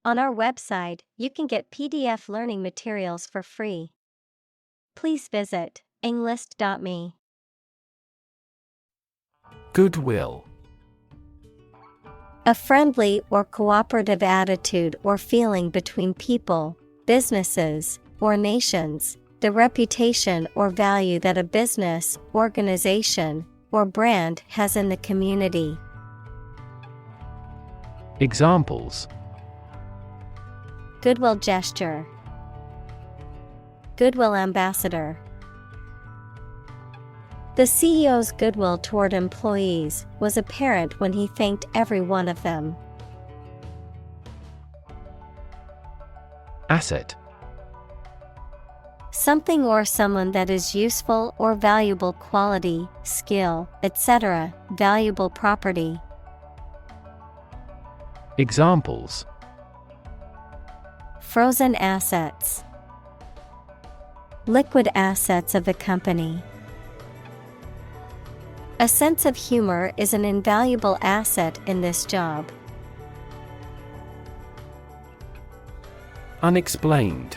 On our website, you can get PDF learning materials for free. Please visit englist.me. Goodwill. A friendly or cooperative attitude or feeling between people, businesses, or nations, the reputation or value that a business, organization, or brand has in the community. Examples: Goodwill gesture. Goodwill ambassador. The CEO's goodwill toward employees was apparent when he thanked every one of them. Asset. Something or someone that is useful or valuable quality, skill, etc., valuable property. Examples: Frozen assets. Liquid assets of the company. A sense of humor is an invaluable asset in this job. Unexplained.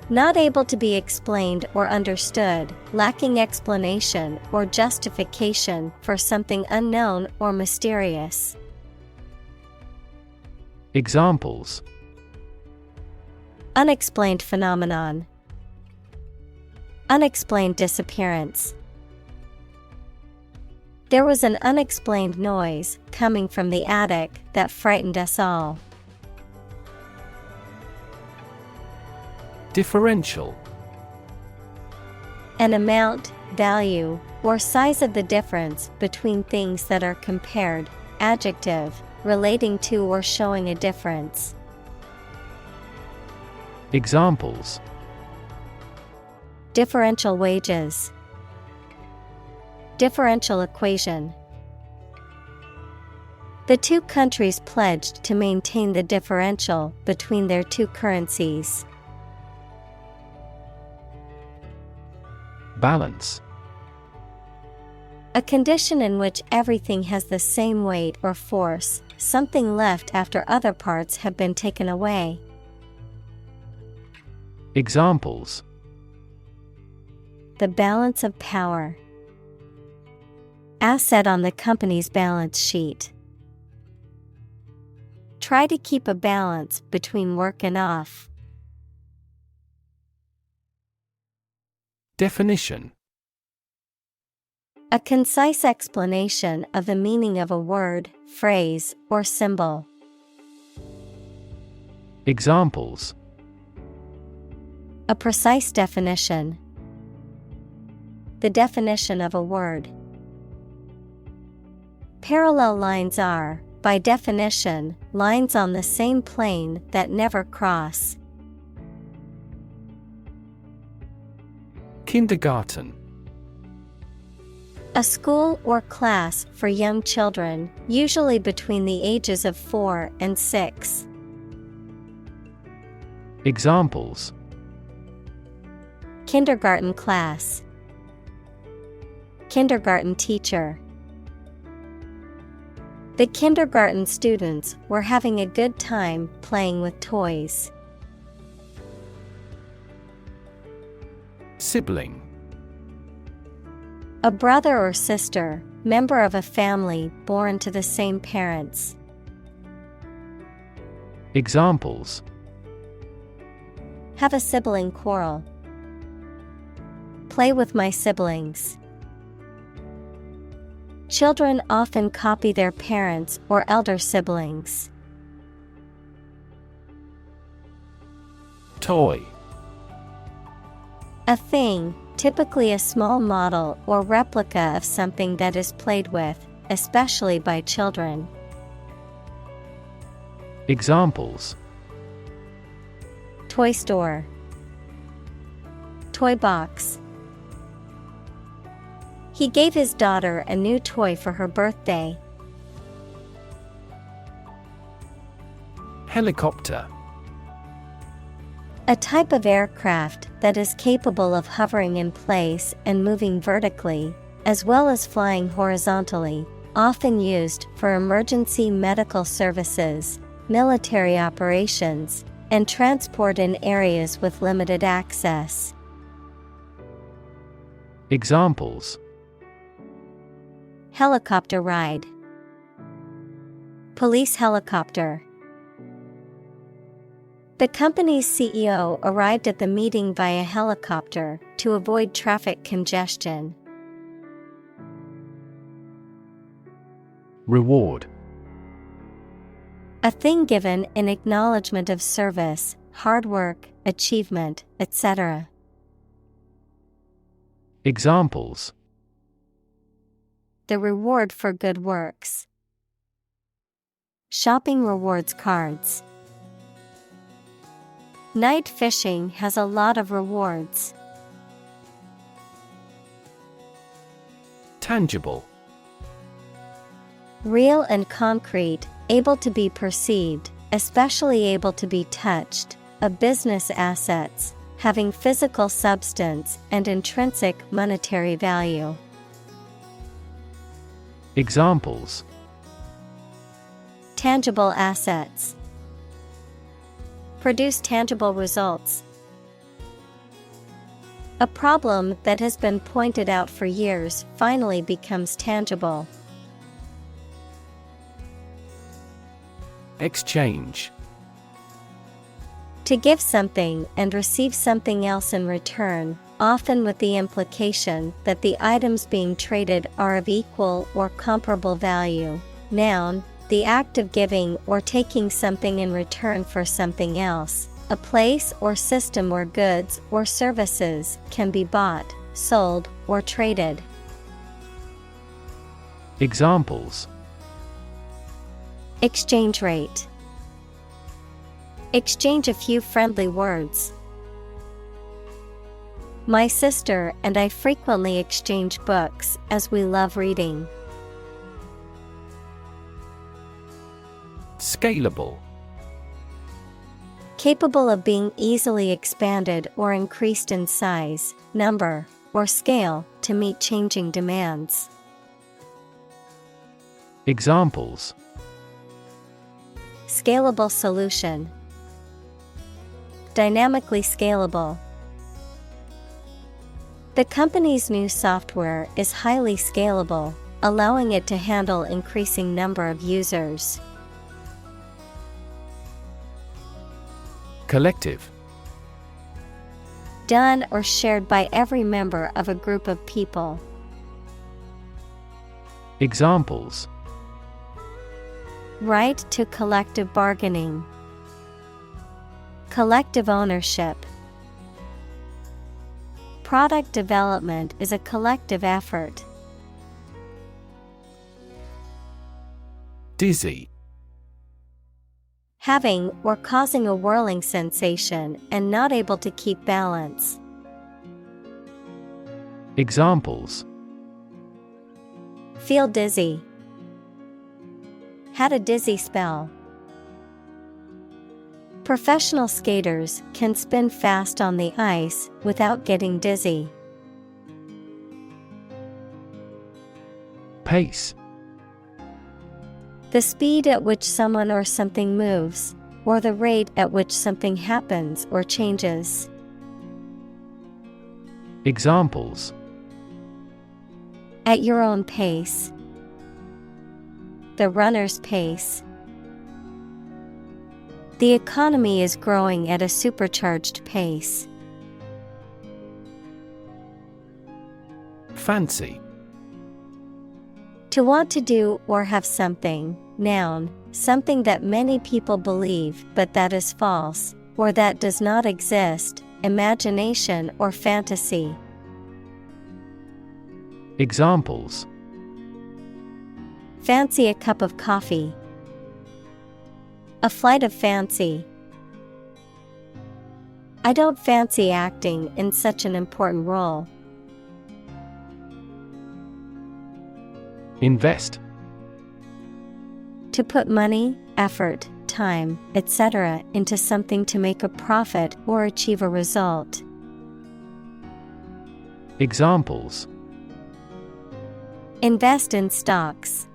Not able to be explained or understood, lacking explanation or justification for something unknown or mysterious. Examples: Unexplained phenomenon. Unexplained disappearance. There was an unexplained noise coming from the attic that frightened us all. Differential. An amount, value, or size of the difference between things that are compared, adjective, relating to or showing a difference. Examples: Differential wages. Differential equation. The two countries pledged to maintain the differential between their two currencies. Balance. A condition in which everything has the same weight or force, something left after other parts have been taken away. Examples: The balance of power. Asset on the company's balance sheet. Try to keep a balance between work and off. Definition. A concise explanation of the meaning of a word, phrase, or symbol. Examples: A precise definition. The definition of a word. Parallel lines are, by definition, lines on the same plane that never cross. Kindergarten. A school or class for young children, usually between the ages of 4 and 6. Examples: Kindergarten class. Kindergarten teacher. The kindergarten students were having a good time playing with toys. Sibling. A brother or sister, member of a family born to the same parents. Examples: Have a sibling quarrel. Play with my siblings. Children often copy their parents or elder siblings. Toy. A thing, typically a small model or replica of something that is played with, especially by children. Examples: Toy store. Toy box. He gave his daughter a new toy for her birthday. Helicopter. A type of aircraft that is capable of hovering in place and moving vertically, as well as flying horizontally, often used for emergency medical services, military operations, and transport in areas with limited access. Examples: Helicopter ride. Police helicopter. The company's CEO arrived at the meeting via helicopter to avoid traffic congestion. Reward. A thing given in acknowledgement of service, hard work, achievement, etc. Examples: The reward for good works. Shopping rewards cards. Night fishing has a lot of rewards. Tangible. Real and concrete, able to be perceived, especially able to be touched, a business assets, having physical substance and intrinsic monetary value. Examples: Tangible assets. Produce tangible results. A problem that has been pointed out for years finally becomes tangible. Exchange. To give something and receive something else in return, often with the implication that the items being traded are of equal or comparable value. Noun, the act of giving or taking something in return for something else, a place or system where goods or services can be bought, sold, or traded. Examples: Exchange rate. Exchange a few friendly words. My sister and I frequently exchange books as we love reading. Scalable. Capable of being easily expanded or increased in size, number, or scale to meet changing demands. Examples: Scalable solution. Dynamically scalable. The company's new software is highly scalable, allowing it to handle increasing number of users. Collective. Done or shared by every member of a group of people. Examples: Right to collective bargaining. Collective ownership. Product development is a collective effort. Dizzy. Having or causing a whirling sensation and not able to keep balance. Examples: Feel dizzy. Had a dizzy spell. Professional skaters can spin fast on the ice without getting dizzy. Pace. The speed at which someone or something moves, or the rate at which something happens or changes. Examples: At your own pace. The runner's pace. The economy is growing at a supercharged pace. Fancy. To want to do or have something, noun, something that many people believe but that is false, or that does not exist, imagination or fantasy. Examples: Fancy a cup of coffee. A flight of fancy. I don't fancy acting in such an important role. Invest. To put money, effort, time, etc. into something to make a profit or achieve a result. Examples: Invest in stocks.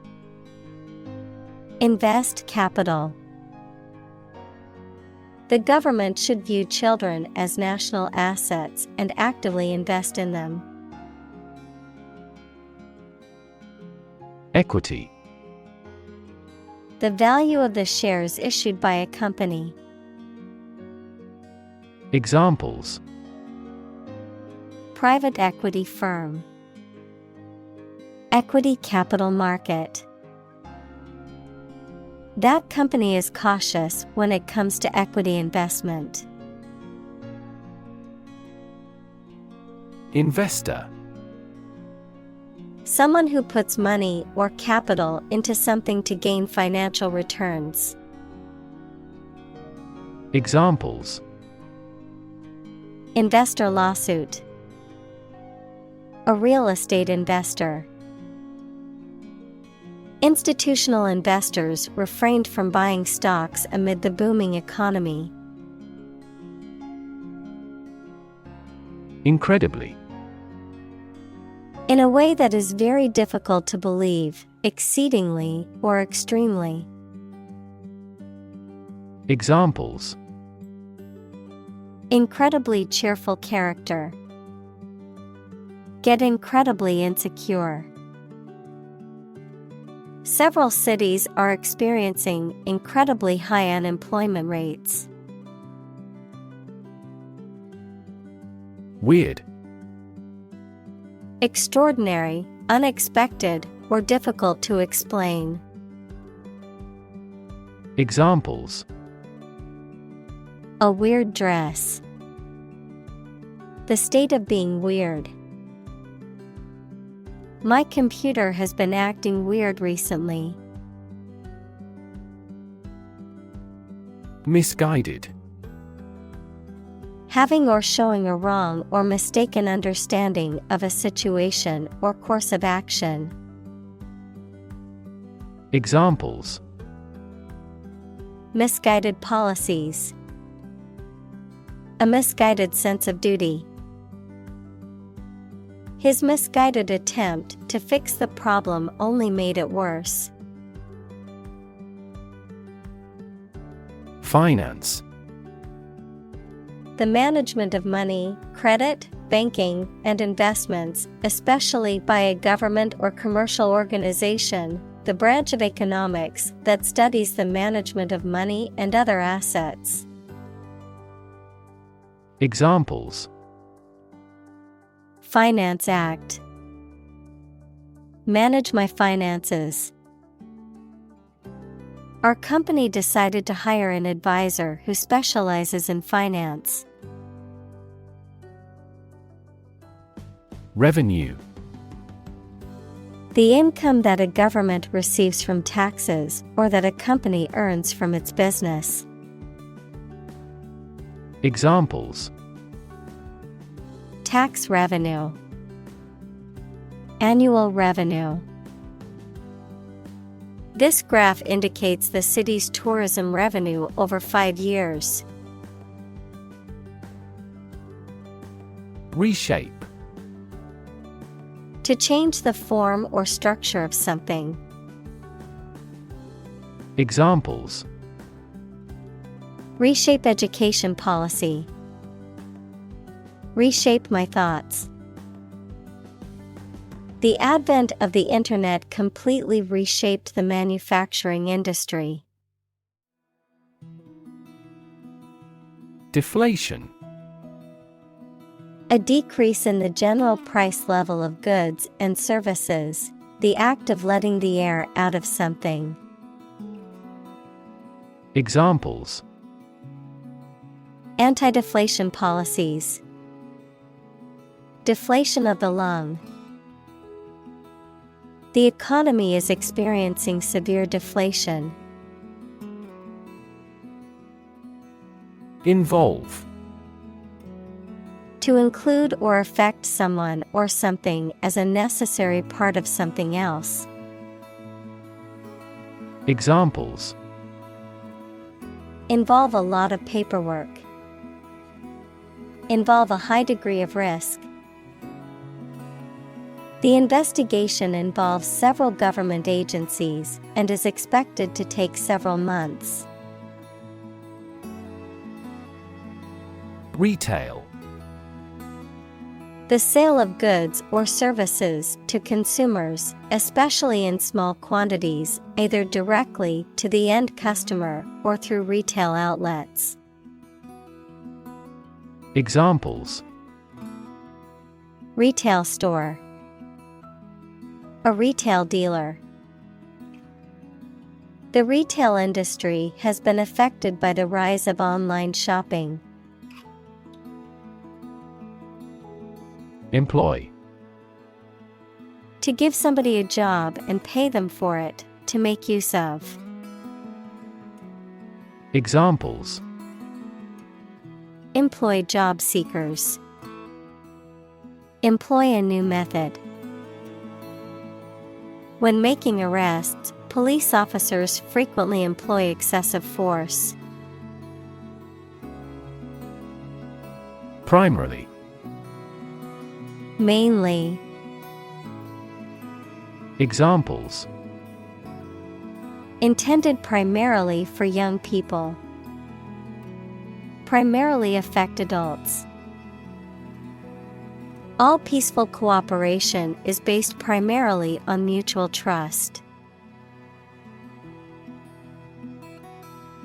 Invest capital. The government should view children as national assets and actively invest in them. Equity. The value of the shares issued by a company. Examples: Private equity firm. Equity capital market. That company is cautious when it comes to equity investment. Investor. Someone who puts money or capital into something to gain financial returns. Examples: Investor lawsuit. A real estate investor. Institutional investors refrained from buying stocks amid the booming economy. Incredibly. In a way that is very difficult to believe, exceedingly, or extremely. Examples: Incredibly cheerful character. Get incredibly insecure. Several cities are experiencing incredibly high unemployment rates. Weird. Extraordinary, unexpected, or difficult to explain. Examples: A weird dress. The state of being weird. My computer has been acting weird recently. Misguided. Having or showing a wrong or mistaken understanding of a situation or course of action. Examples: Misguided policies. A misguided sense of duty. His misguided attempt to fix the problem only made it worse. Finance. The management of money, credit, banking, and investments, especially by a government or commercial organization, the branch of economics that studies the management of money and other assets. Examples: Finance Act. Manage my finances. Our company decided to hire an advisor who specializes in finance. Revenue. The income that a government receives from taxes or that a company earns from its business. Examples: Tax revenue. Annual revenue. This graph indicates the city's tourism revenue over 5 years. Reshape. To change the form or structure of something. Examples: Reshape education policy. Reshape my thoughts. The advent of the internet completely reshaped the manufacturing industry. Deflation. A decrease in the general price level of goods and services, the act of letting the air out of something. Examples: Anti-deflation policies. Deflation of the lung. The economy is experiencing severe deflation. Involve. To include or affect someone or something as a necessary part of something else. Examples: Involve a lot of paperwork. Involve a high degree of risk. The investigation involves several government agencies and is expected to take several months. Retail. The sale of goods or services to consumers, especially in small quantities, either directly to the end customer or through retail outlets. Examples: Retail store. A retail dealer. The retail industry has been affected by the rise of online shopping. Employ. To give somebody a job and pay them for it, to make use of. Examples: Employ job seekers. Employ a new method. When making arrests, police officers frequently employ excessive force. Primarily. Mainly. Examples: Intended primarily for young people. Primarily affect adults. All peaceful cooperation is based primarily on mutual trust.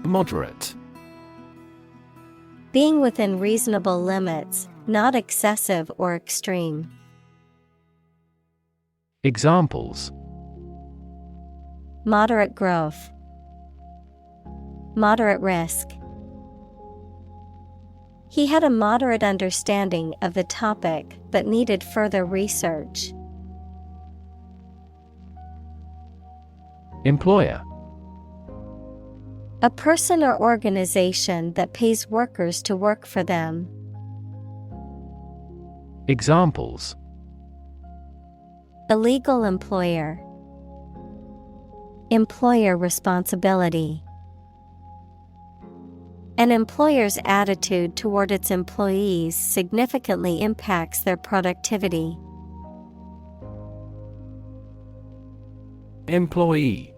Moderate. Being within reasonable limits, not excessive or extreme. Examples: Moderate growth. Moderate risk. He had a moderate understanding of the topic but needed further research. Employer. A person or organization that pays workers to work for them. Examples: Illegal employer. Employer responsibility. An employer's attitude toward its employees significantly impacts their productivity. Employee.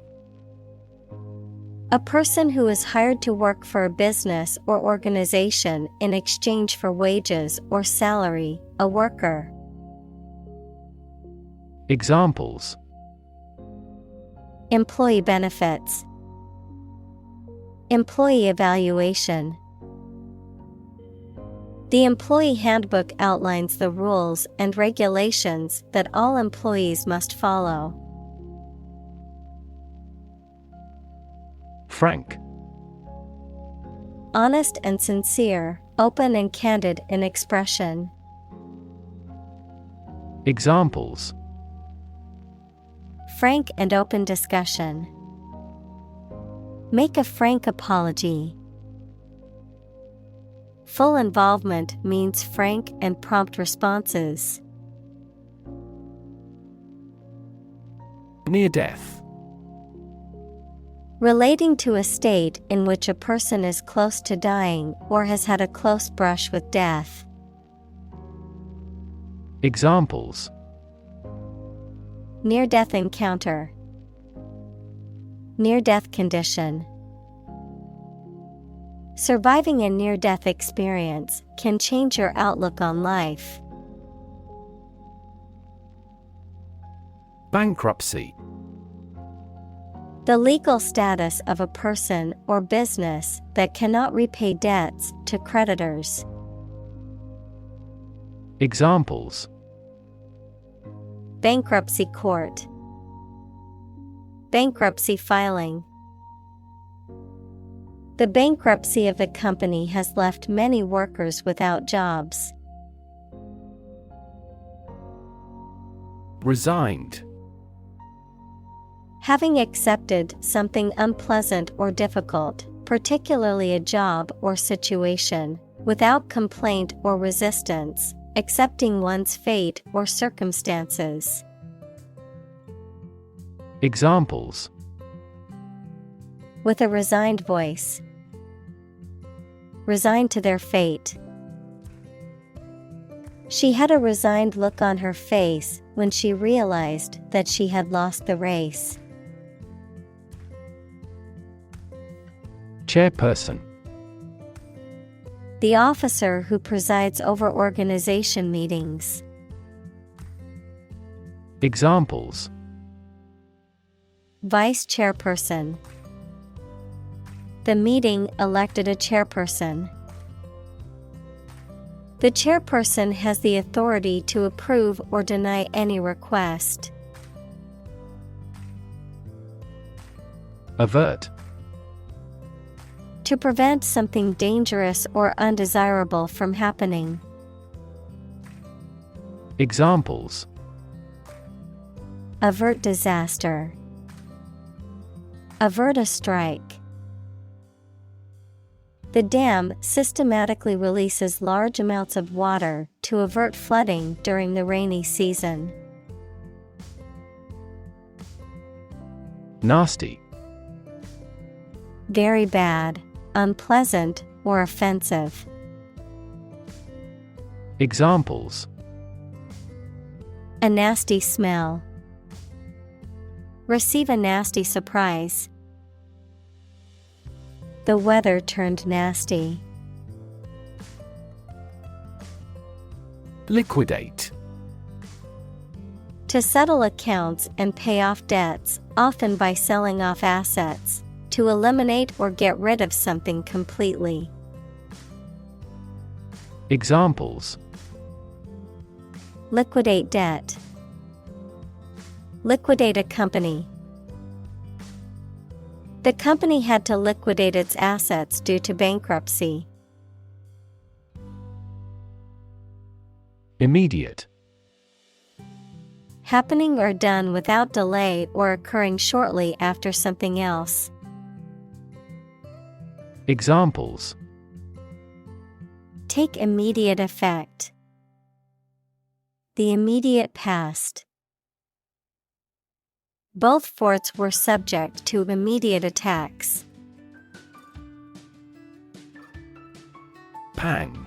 A person who is hired to work for a business or organization in exchange for wages or salary, a worker. Examples: Employee benefits. Employee evaluation. The employee handbook outlines the rules and regulations that all employees must follow. Frank. Honest and sincere, open and candid in expression. Examples: Frank and open discussion. Make a frank apology. Full involvement means frank and prompt responses. Near death. Relating to a state in which a person is close to dying or has had a close brush with death. Examples: Near-death encounter. Near-death condition. Surviving a near-death experience can change your outlook on life. Bankruptcy. The legal status of a person or business that cannot repay debts to creditors. Examples: Bankruptcy court. Bankruptcy filing. The bankruptcy of the company has left many workers without jobs. Resigned. Having accepted something unpleasant or difficult, particularly a job or situation, without complaint or resistance, accepting one's fate or circumstances. Examples: With a resigned voice. Resigned to their fate. She had a resigned look on her face when she realized that she had lost the race. Chairperson. The officer who presides over organization meetings. Examples: Vice chairperson. The meeting elected a chairperson. The chairperson has the authority to approve or deny any request. Avert. To prevent something dangerous or undesirable from happening. Examples: Avert disaster. Avert a strike. The dam systematically releases large amounts of water to avert flooding during the rainy season. Nasty. Very bad, unpleasant, or offensive. Examples: A nasty smell. Receive a nasty surprise. The weather turned nasty. Liquidate. To settle accounts and pay off debts, often by selling off assets. To eliminate or get rid of something completely. Examples: Liquidate debt. Liquidate a company. The company had to liquidate its assets due to bankruptcy. Immediate. Happening or done without delay or occurring shortly after something else. Examples: Take immediate effect. The immediate past. Both forts were subject to immediate attacks. Pang.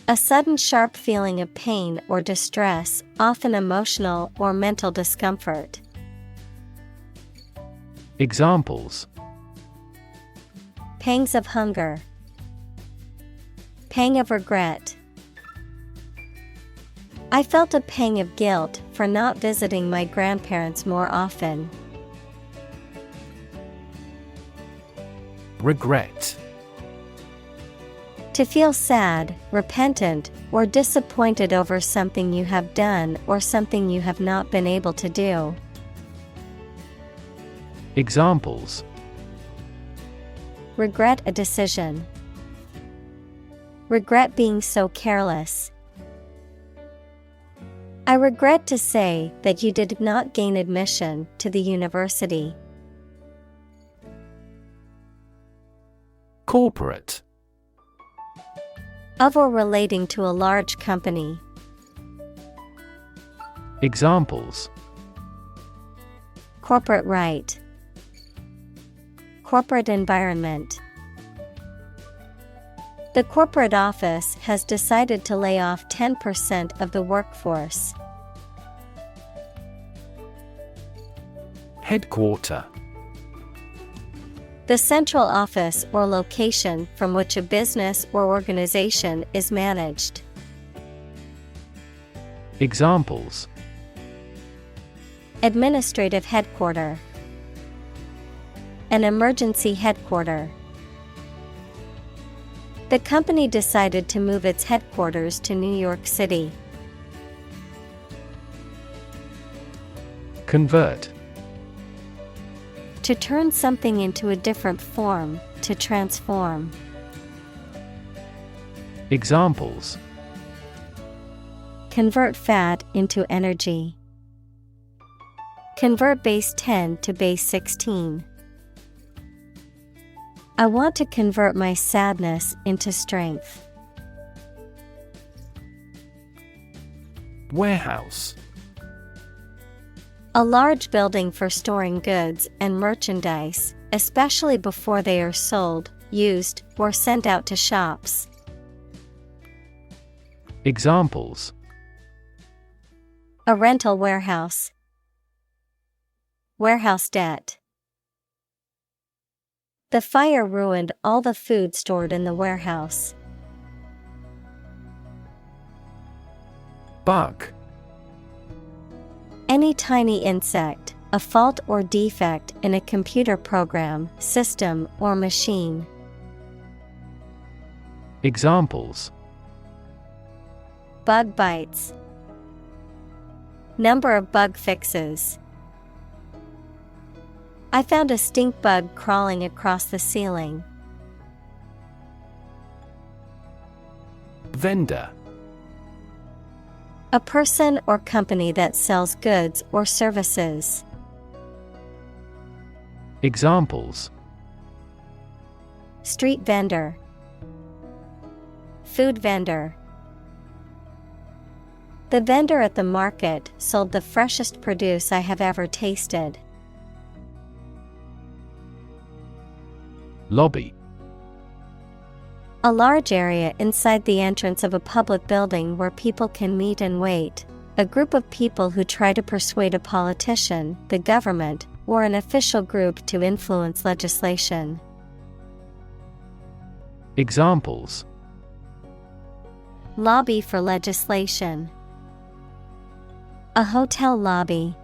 A sudden sharp feeling of pain or distress, often emotional or mental discomfort. Examples: Pangs of hunger. Pang of regret. I felt a pang of guilt for not visiting my grandparents more often. Regret. To feel sad, repentant, or disappointed over something you have done or something you have not been able to do. Examples: Regret a decision. Regret being so careless. I regret to say that you did not gain admission to the university. Corporate. Of or relating to a large company. Examples: Corporate right. Corporate environment. The corporate office has decided to lay off 10% of the workforce. Headquarter. The central office or location from which a business or organization is managed. Examples: Administrative headquarter. An emergency headquarter. The company decided to move its headquarters to New York City. Convert. To turn something into a different form, to transform. Examples: Convert fat into energy. Convert base 10 to base 16. I want to convert my sadness into strength. Warehouse. A large building for storing goods and merchandise, especially before they are sold, used, or sent out to shops. Examples: A rental warehouse. Warehouse debt. The fire ruined all the food stored in the warehouse. Bug. Any tiny insect, a fault or defect in a computer program, system, or machine. Examples: Bug bites. Number of bug fixes. I found a stink bug crawling across the ceiling. Vendor. A person or company that sells goods or services. Examples: Street vendor. Food vendor. The vendor at the market sold the freshest produce I have ever tasted. Lobby. A large area inside the entrance of a public building where people can meet and wait. A group of people who try to persuade a politician, the government, or an official group to influence legislation. Examples: Lobby for legislation. A hotel lobby.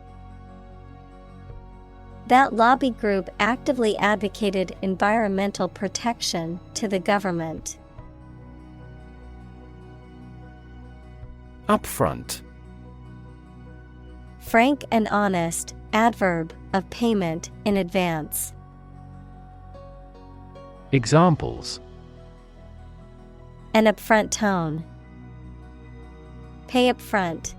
That lobby group actively advocated environmental protection to the government. Upfront. Frank and honest, adverb, of payment in advance. Examples: An upfront tone. Pay up front.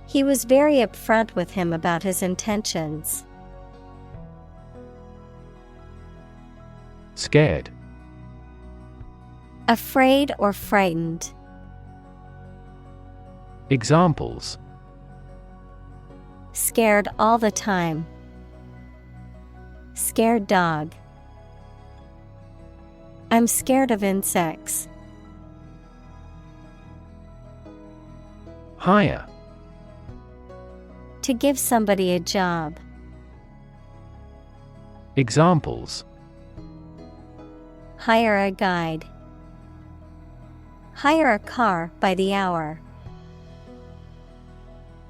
He was very upfront with him about his intentions. Scared. Afraid or frightened. Examples: Scared all the time. Scared dog. I'm scared of insects. Hire. To give somebody a job. Examples: Hire a guide. Hire a car by the hour.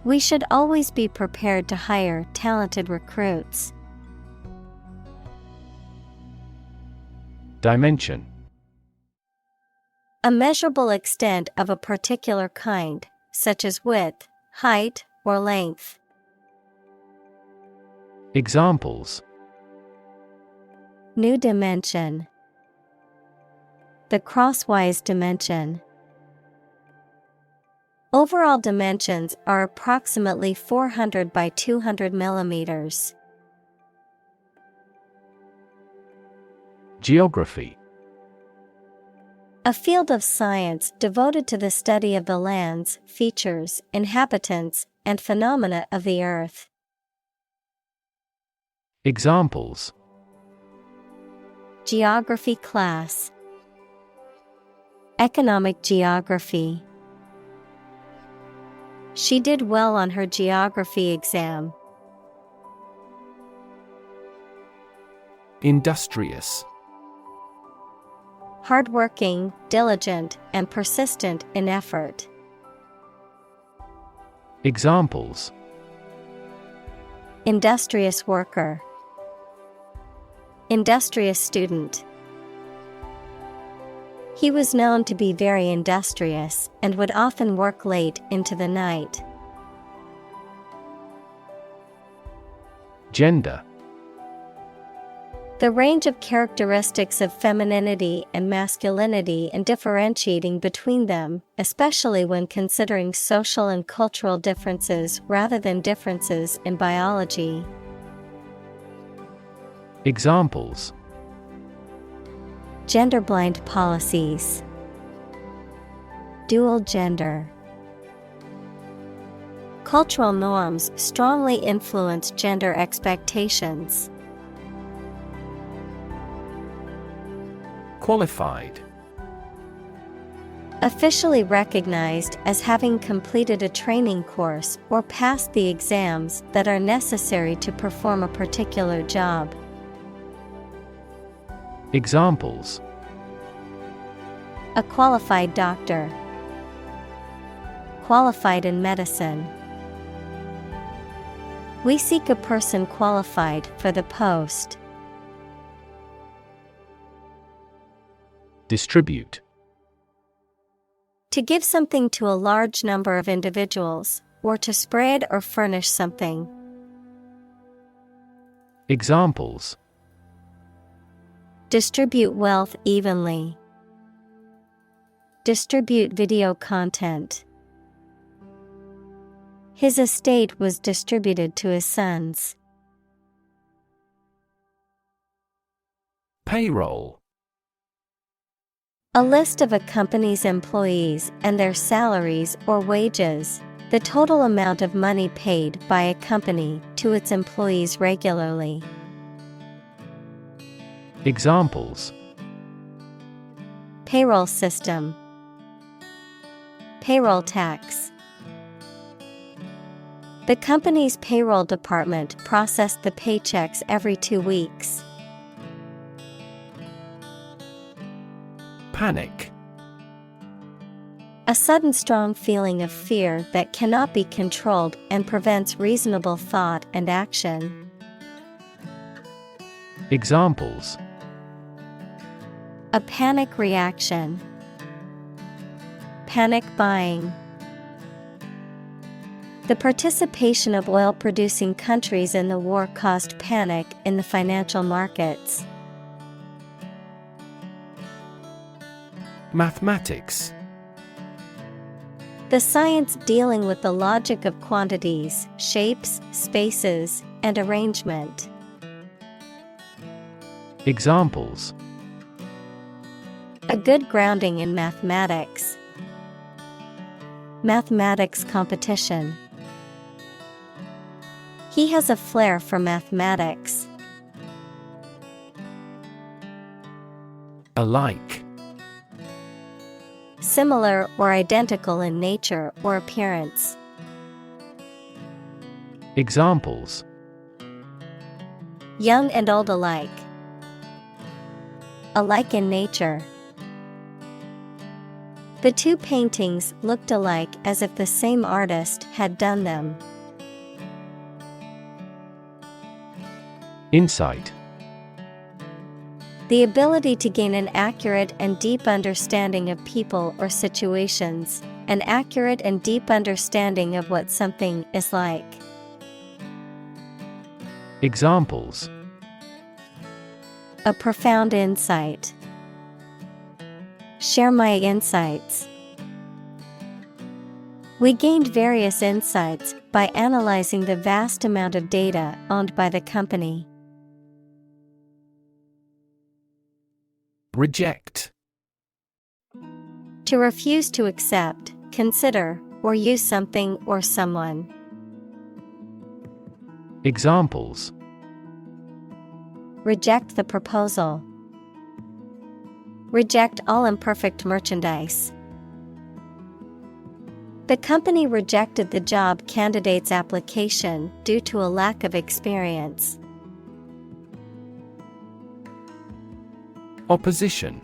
We should always be prepared to hire talented recruits. Dimension. A measurable extent of a particular kind, such as width, height, or length. Examples: New dimension. The crosswise dimension. Overall dimensions are approximately 400 by 200 millimeters. Geography. A field of science devoted to the study of the lands, features, inhabitants, and phenomena of the earth. Examples: Geography class. Economic geography. She did well on her geography exam. Industrious. Hardworking, diligent, and persistent in effort. Examples: Industrious worker. Industrious student. He was known to be very industrious and would often work late into the night. Gender. The range of characteristics of femininity and masculinity and differentiating between them, especially when considering social and cultural differences rather than differences in biology. Examples: Gender-blind policies. Dual gender. Cultural norms strongly influence gender expectations. Qualified. Officially recognized as having completed a training course or passed the exams that are necessary to perform a particular job. Examples: a qualified doctor, qualified in medicine. We seek a person qualified for the post. Distribute. To give something to a large number of individuals, or to spread or furnish something. Examples: Distribute wealth evenly. Distribute video content. His estate was distributed to his sons. Payroll. A list of a company's employees and their salaries or wages, the total amount of money paid by a company to its employees regularly. Examples: Payroll system. Payroll tax. The company's payroll department processed the paychecks every 2 weeks. Panic. A sudden strong feeling of fear that cannot be controlled and prevents reasonable thought and action. Examples: A panic reaction. Panic buying. The participation of oil-producing countries in the war caused panic in the financial markets. Mathematics. The science dealing with the logic of quantities, shapes, spaces, and arrangement. Examples: A good grounding in mathematics. Mathematics competition. He has a flair for mathematics. Alike. Similar or identical in nature or appearance. Examples: Young and old alike. Alike in nature. The two paintings looked alike as if the same artist had done them. Insight. The ability to gain an accurate and deep understanding of people or situations, an accurate and deep understanding of what something is like. Examples: A profound insight. Share my insights. We gained various insights by analyzing the vast amount of data owned by the company. Reject. To refuse to accept, consider, or use something or someone. Examples: Reject the proposal. Reject all imperfect merchandise. The company rejected the job candidate's application due to a lack of experience. Opposition.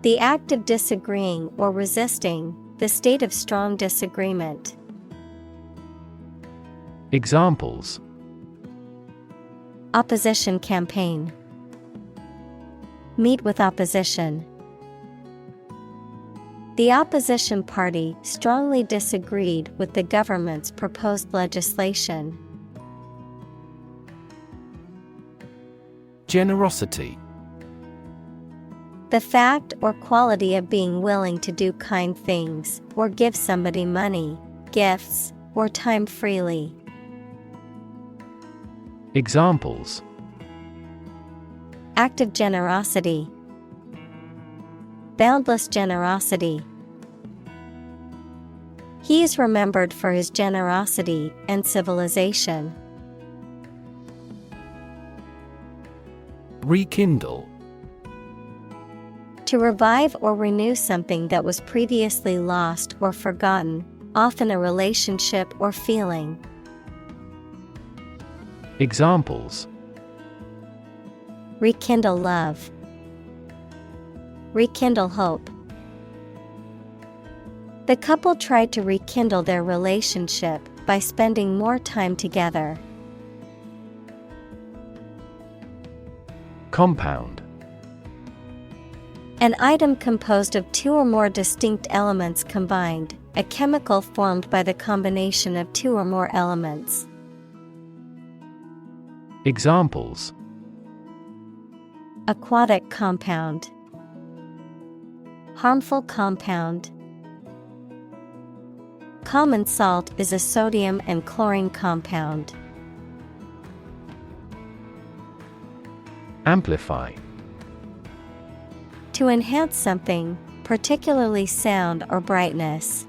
The act of disagreeing or resisting, the state of strong disagreement. Examples: Opposition campaign. Meet with opposition. The opposition party strongly disagreed with the government's proposed legislation. Generosity. The fact or quality of being willing to do kind things or give somebody money, gifts, or time freely. Examples: Act of generosity. Boundless generosity. He is remembered for his generosity and civilization. Rekindle. To revive or renew something that was previously lost or forgotten, often a relationship or feeling. Rekindle love. Rekindle hope. The couple tried to rekindle their relationship by spending more time together. Compound. An item composed of two or more distinct elements combined, a chemical formed by the combination of two or more elements. Examples: Aquatic compound. Harmful compound. Common salt is a sodium and chlorine compound. Amplify. To enhance something, particularly sound or brightness.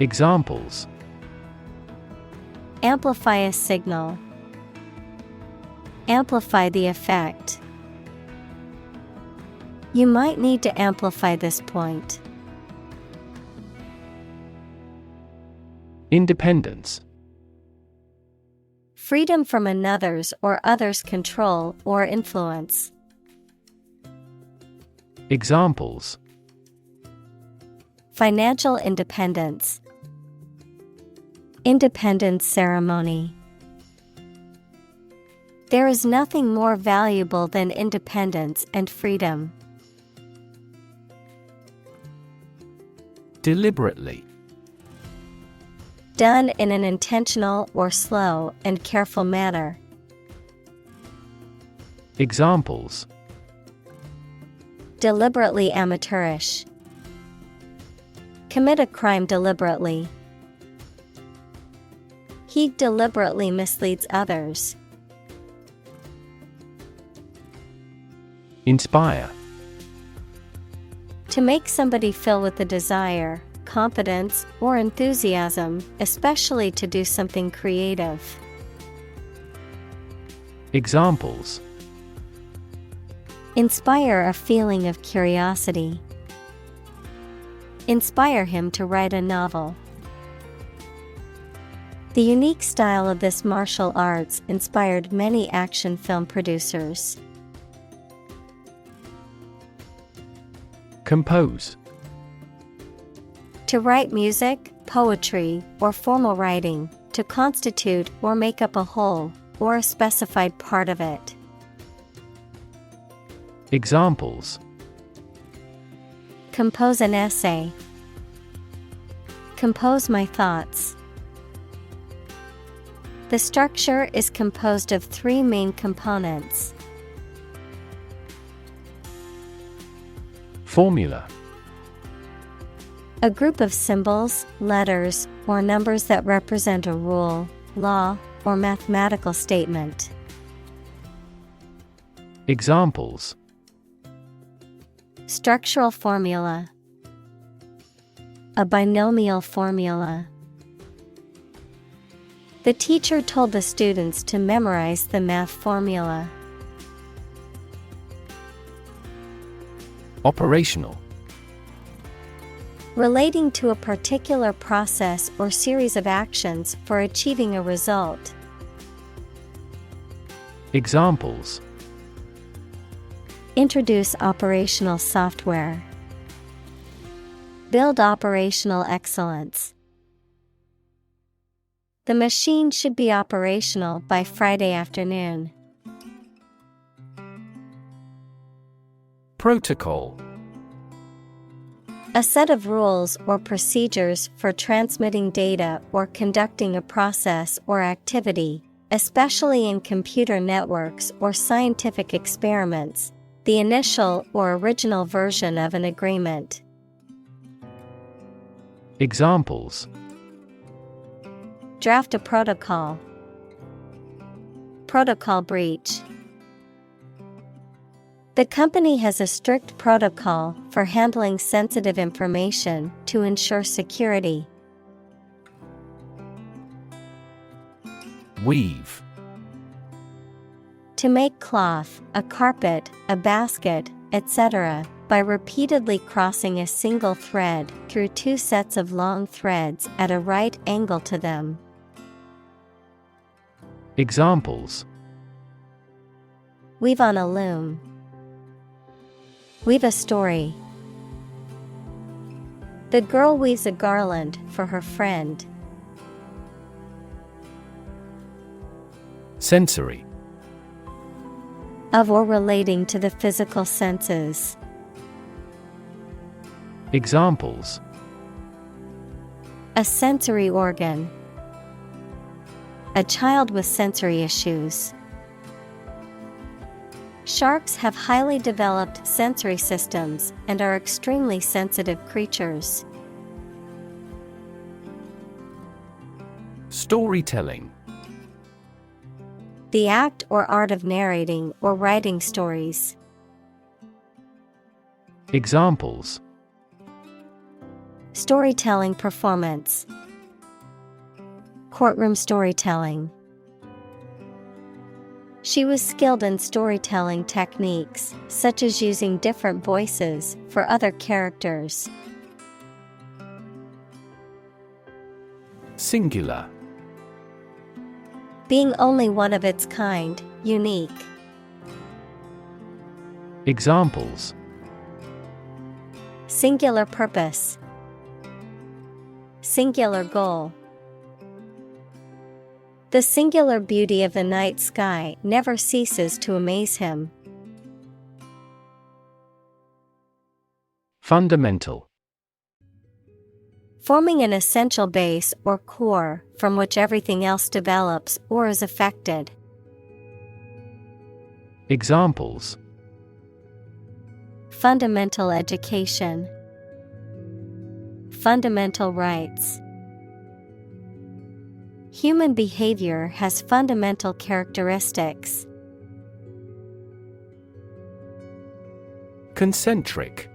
Examples: Amplify a signal. Amplify the effect. You might need to amplify this point. Independence. Freedom from another's or others' control or influence. Examples: Financial independence. Independence ceremony. There is nothing more valuable than independence and freedom. Deliberately. Done in an intentional or slow and careful manner. Examples: Deliberately amateurish. Commit a crime deliberately. He deliberately misleads others. Inspire. To make somebody feel with the desire, confidence, or enthusiasm, especially to do something creative. Examples: Inspire a feeling of curiosity. Inspire him to write a novel. The unique style of this martial arts inspired many action film producers. Compose. To write music, poetry, or formal writing, to constitute or make up a whole, or a specified part of it. Examples: Compose an essay. Compose my thoughts. The structure is composed of three main components. Formula. A group of symbols, letters, or numbers that represent a rule, law, or mathematical statement. Examples: Structural formula. A binomial formula. The teacher told the students to memorize the math formula. Operational. Relating to a particular process or series of actions for achieving a result. Examples: Introduce operational software. Build operational excellence. The machine should be operational by Friday afternoon. Protocol. A set of rules or procedures for transmitting data or conducting a process or activity, especially in computer networks or scientific experiments, the initial or original version of an agreement. Examples: Draft a protocol. Protocol breach. The company has a strict protocol for handling sensitive information to ensure security. Weave. To make cloth, a carpet, a basket, etc., by repeatedly crossing a single thread through two sets of long threads at a right angle to them. Examples: Weave on a loom. Weave a story. The girl weaves a garland for her friend. Sensory. Of or relating to the physical senses. Examples: A sensory organ. A child with sensory issues. Sharks have highly developed sensory systems and are extremely sensitive creatures. Storytelling. The act or art of narrating or writing stories. Examples: Storytelling performance. Courtroom storytelling. She was skilled in storytelling techniques, such as using different voices for other characters. Singular. Being only one of its kind, unique. Examples: Singular purpose. Singular goal. The singular beauty of the night sky never ceases to amaze him. Fundamental. Forming an essential base or core from which everything else develops or is affected. Examples: Fundamental education. Fundamental rights. Human behavior has fundamental characteristics. Concentric.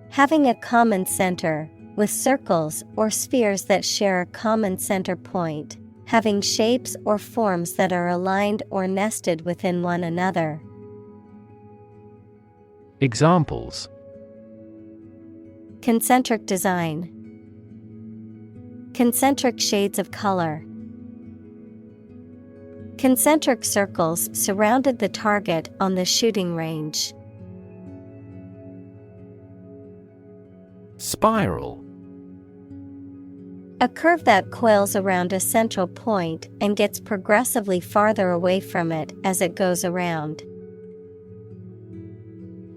Having a common center, with circles or spheres that share a common center point, having shapes or forms that are aligned or nested within one another. Examples: Concentric design. Concentric shades of color. Concentric circles surrounded the target on the shooting range. Spiral. A curve that coils around a central point and gets progressively farther away from it as it goes around.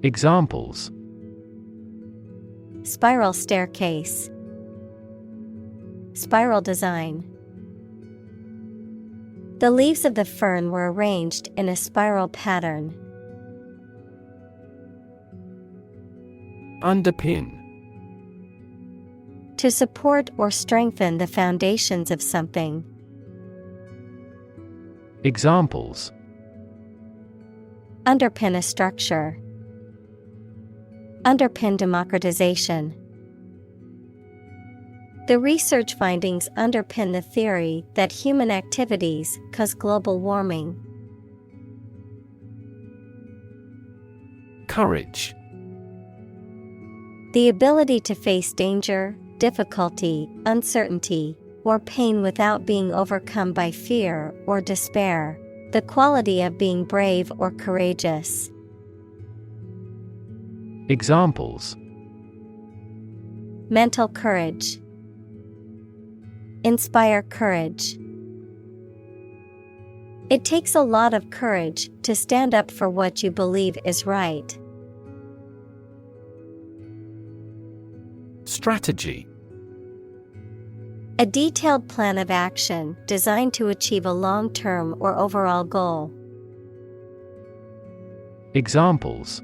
Examples: Spiral staircase. Spiral design. The leaves of the fern were arranged in a spiral pattern. Underpin. To support or strengthen the foundations of something. Examples: Underpin a structure. Underpin democratization. The research findings underpin the theory that human activities cause global warming. Courage. The ability to face danger, difficulty, uncertainty, or pain without being overcome by fear or despair. The quality of being brave or courageous. Examples: Mental courage. Inspire courage. It takes a lot of courage to stand up for what you believe is right. Strategy. A detailed plan of action designed to achieve a long-term or overall goal. Examples: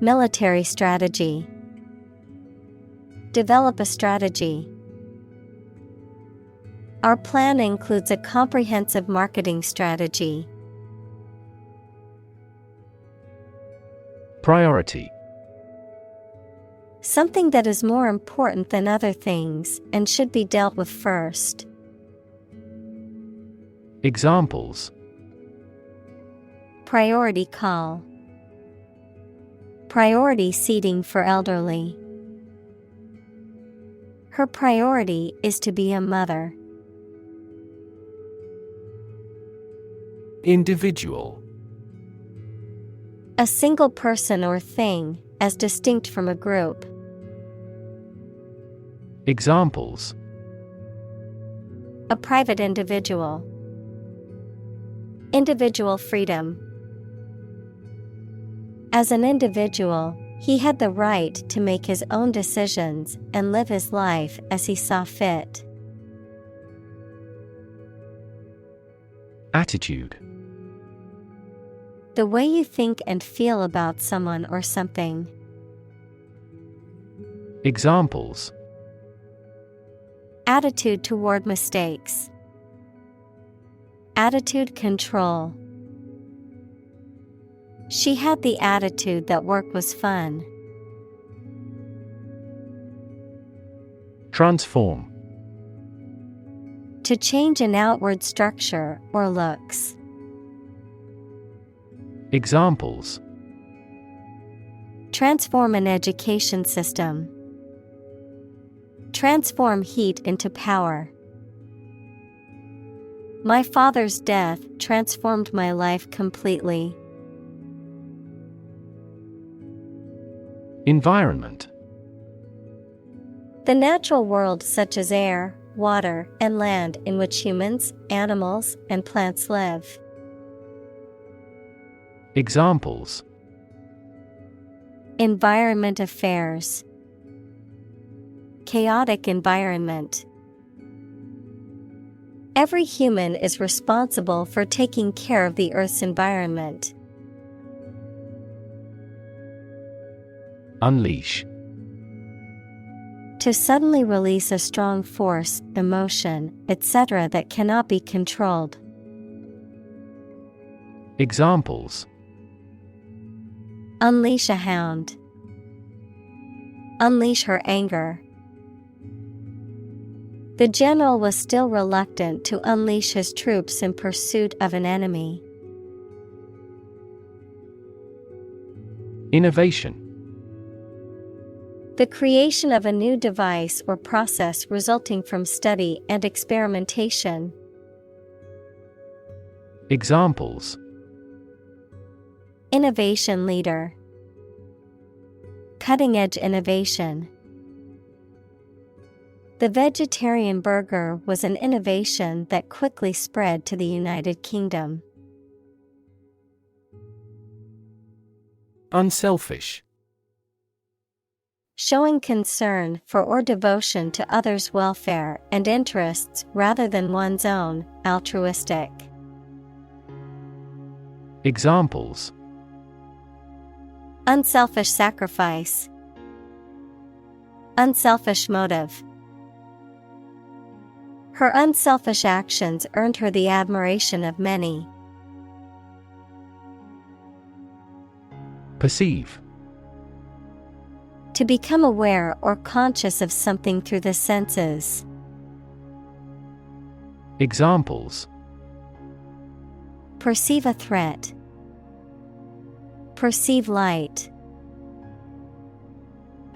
Military strategy. Develop a strategy. Our plan includes a comprehensive marketing strategy. Priority. Something that is more important than other things and should be dealt with first. Examples: Priority call. Priority seating for elderly. Her priority is to be a mother. Individual. A single person or thing, as distinct from a group. Examples: A private individual. Individual freedom. As an individual, he had the right to make his own decisions and live his life as he saw fit. Attitude. The way you think and feel about someone or something. Examples: Attitude toward mistakes. Attitude control. She had the attitude that work was fun. Transform. To change an outward structure or looks. Examples: Transform an education system. Transform heat into power. My father's death transformed my life completely. Environment. The natural world such as air, water, and land in which humans, animals, and plants live. Examples: Environment affairs. Chaotic environment. Every human is responsible for taking care of the Earth's environment. Unleash. To suddenly release a strong force, emotion, etc. that cannot be controlled. Examples: Unleash a hound. Unleash her anger. The general was still reluctant to unleash his troops in pursuit of an enemy. Innovation. The creation of a new device or process resulting from study and experimentation. Examples: Innovation leader. Cutting-edge innovation. The vegetarian burger was an innovation that quickly spread to the United Kingdom. Unselfish. Showing concern for or devotion to others' welfare and interests rather than one's own, altruistic. Examples: Unselfish sacrifice. Unselfish motive. Her unselfish actions earned her the admiration of many. Perceive. To become aware or conscious of something through the senses. Examples: Perceive a threat. Perceive light.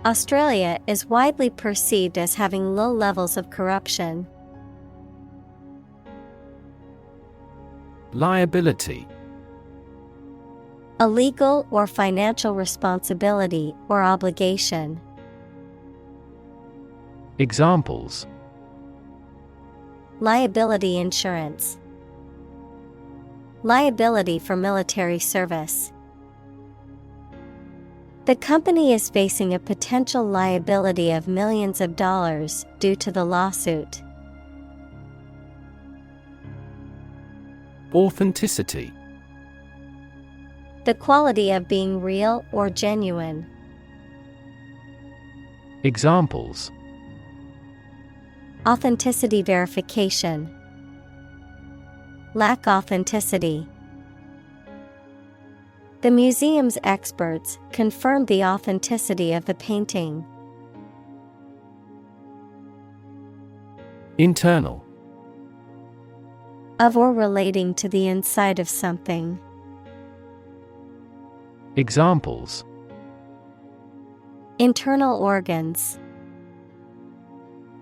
Australia is widely perceived as having low levels of corruption. Liability. A legal or financial responsibility or obligation. Examples: Liability insurance. Liability for military service. The company is facing a potential liability of millions of dollars due to the lawsuit. Authenticity. The quality of being real or genuine. Examples: Authenticity verification. Lack authenticity. The museum's experts confirmed the authenticity of the painting. Internal. Of or relating to the inside of something. Examples: Internal organs.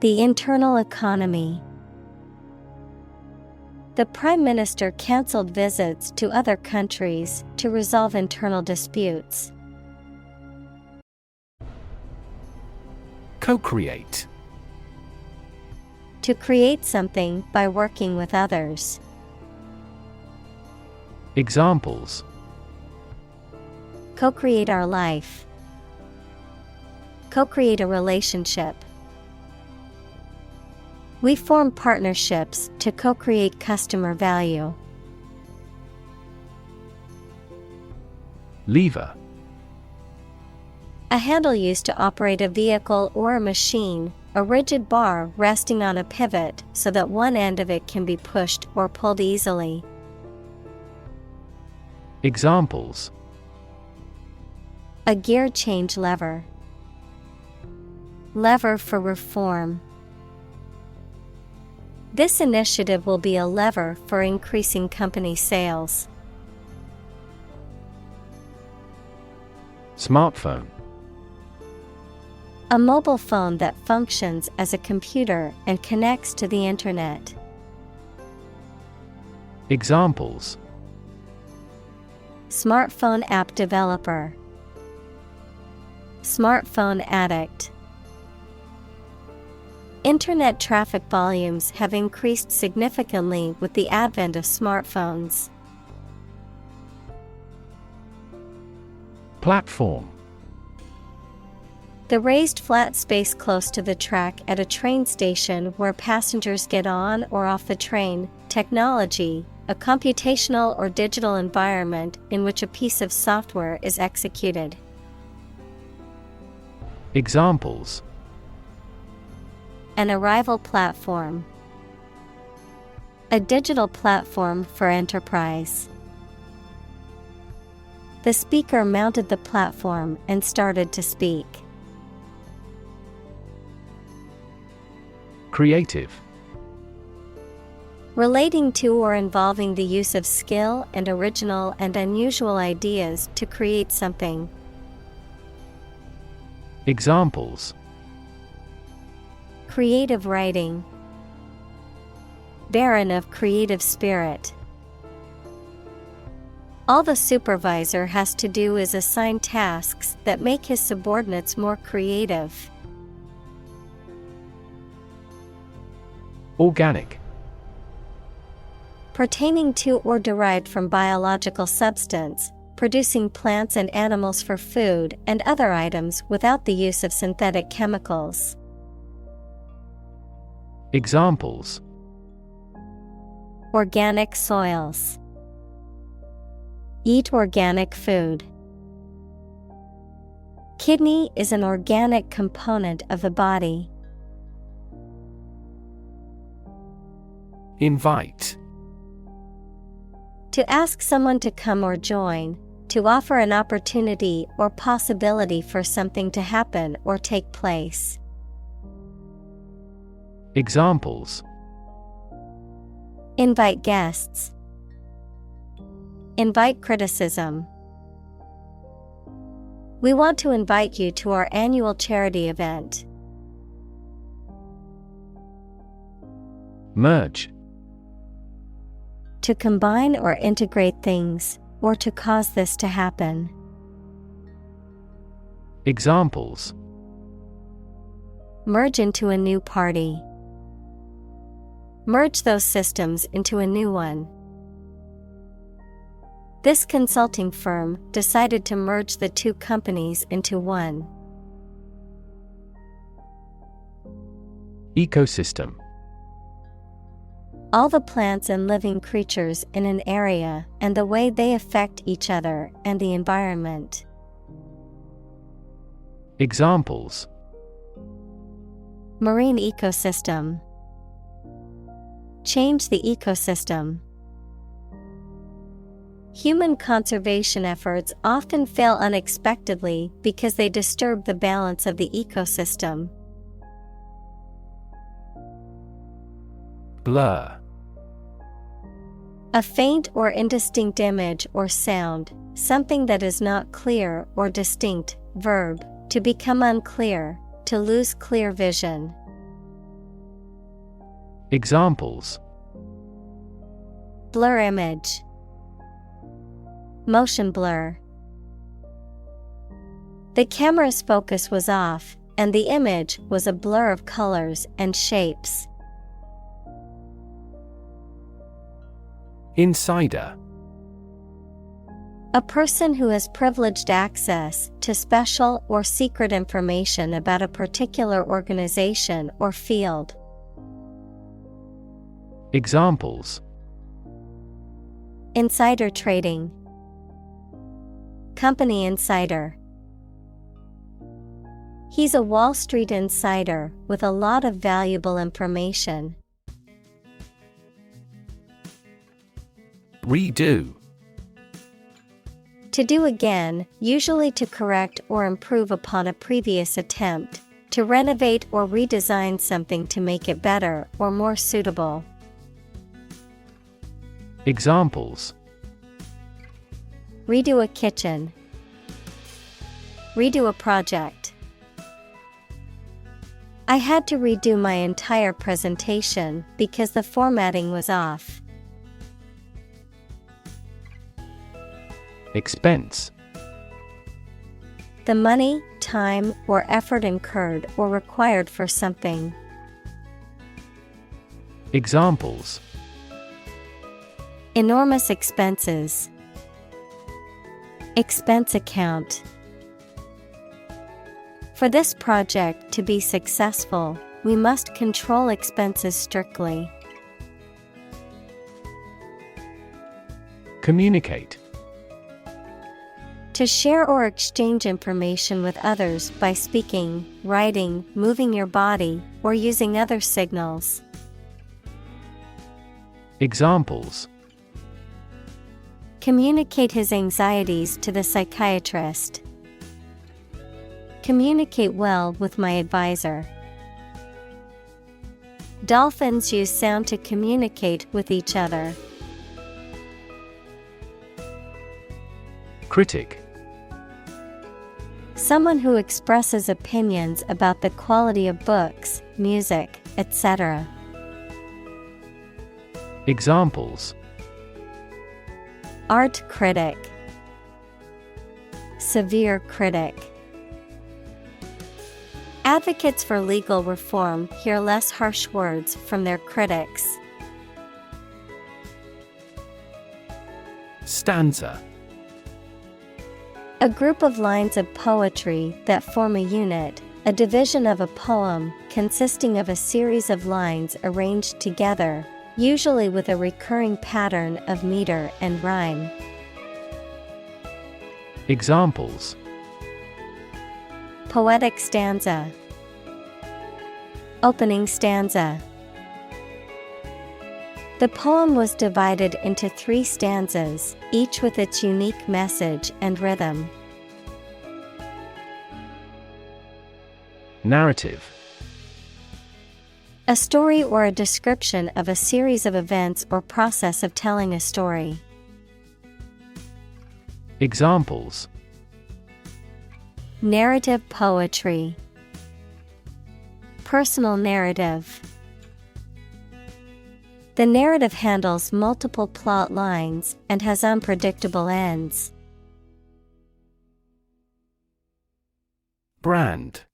The internal economy. The Prime Minister cancelled visits to other countries to resolve internal disputes. Co-create. To create something by working with others. Examples: Co-create our life. Co-create a relationship. We form partnerships to co-create customer value. Lever. A handle used to operate a vehicle or a machine, a rigid bar resting on a pivot so that one end of it can be pushed or pulled easily. Examples: A gear change lever. Lever for reform. This initiative will be a lever for increasing company sales. Smartphone. A mobile phone that functions as a computer and connects to the internet. Examples: Smartphone app developer. Smartphone addict. Internet traffic volumes have increased significantly with the advent of smartphones. Platform. The raised flat space close to the track at a train station where passengers get on or off the train. Technology, a computational or digital environment in which a piece of software is executed. Examples: An arrival platform. A digital platform for enterprise. The speaker mounted the platform and started to speak. Creative. Relating to or involving the use of skill and original and unusual ideas to create something. Examples: Creative writing. Barren of creative spirit. All the supervisor has to do is assign tasks that make his subordinates more creative. Organic. Pertaining to or derived from biological substance, producing plants and animals for food and other items without the use of synthetic chemicals. Examples: Organic soils. Eat organic food. Kidney is an organic component of the body. Invite. To ask someone to come or join, to offer an opportunity or possibility for something to happen or take place. Examples: Invite guests. Invite criticism. We want to invite you to our annual charity event. Merge. To combine or integrate things, or to cause this to happen. Examples: Merge into a new party. Merge those systems into a new one. This consulting firm decided to merge the two companies into one. Ecosystem. All the plants and living creatures in an area and the way they affect each other and the environment. Examples: Marine ecosystem. Change the ecosystem. Human conservation efforts often fail unexpectedly because they disturb the balance of the ecosystem. Blur. A faint or indistinct image or sound, something that is not clear or distinct. Verb, to become unclear, to lose clear vision. Examples: Blur image. Motion blur. The camera's focus was off, and the image was a blur of colors and shapes. Insider. A person who has privileged access to special or secret information about a particular organization or field. Examples: Insider trading. Company insider. He's a Wall Street insider with a lot of valuable information. Redo. To do again, usually to correct or improve upon a previous attempt, to renovate or redesign something to make it better or more suitable. Examples: Redo a kitchen. Redo a project. I had to redo my entire presentation because the formatting was off. Expense. The money, time, or effort incurred or required for something. Examples: Enormous expenses. Expense account. For this project to be successful, we must control expenses strictly. Communicate. To share or exchange information with others by speaking, writing, moving your body, or using other signals. Examples: Communicate his anxieties to the psychiatrist. Communicate well with my advisor. Dolphins use sound to communicate with each other. Critic. Someone who expresses opinions about the quality of books, music, etc. Examples: Art critic. Severe critic. Advocates for legal reform hear less harsh words from their critics. Stanza. A group of lines of poetry that form a unit, a division of a poem consisting of a series of lines arranged together, usually with a recurring pattern of meter and rhyme. Examples: Poetic stanza. Opening stanza. The poem was divided into 3 stanzas, each with its unique message and rhythm. Narrative. A story or a description of a series of events or process of telling a story. Examples: Narrative poetry. Personal narrative. The narrative handles multiple plot lines and has unpredictable ends. Brand.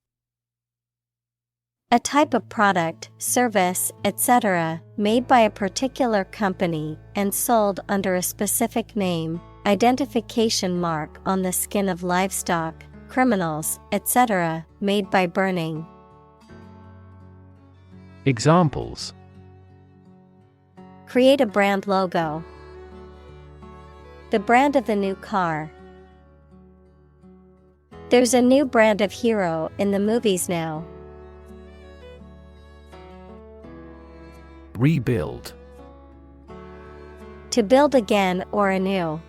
A type of product, service, etc., made by a particular company and sold under a specific name, identification mark on the skin of livestock, criminals, etc., made by burning. Examples: Create a brand logo. The brand of the new car. There's a new brand of hero in the movies now. Rebuild. To build again or anew.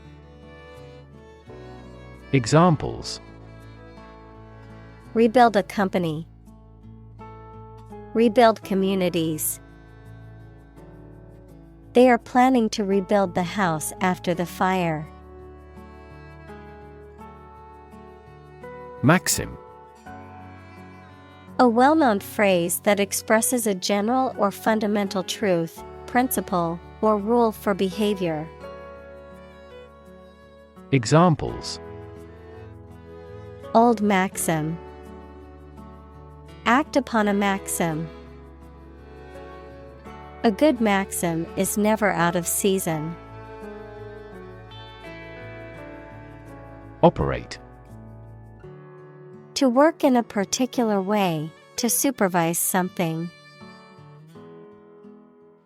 Examples: Rebuild a company. Rebuild communities. They are planning to rebuild the house after the fire. Maxim. A well-known phrase that expresses a general or fundamental truth, principle, or rule for behavior. Examples: Old maxim. Act upon a maxim. A good maxim is never out of season. Operate. To work in a particular way, to supervise something.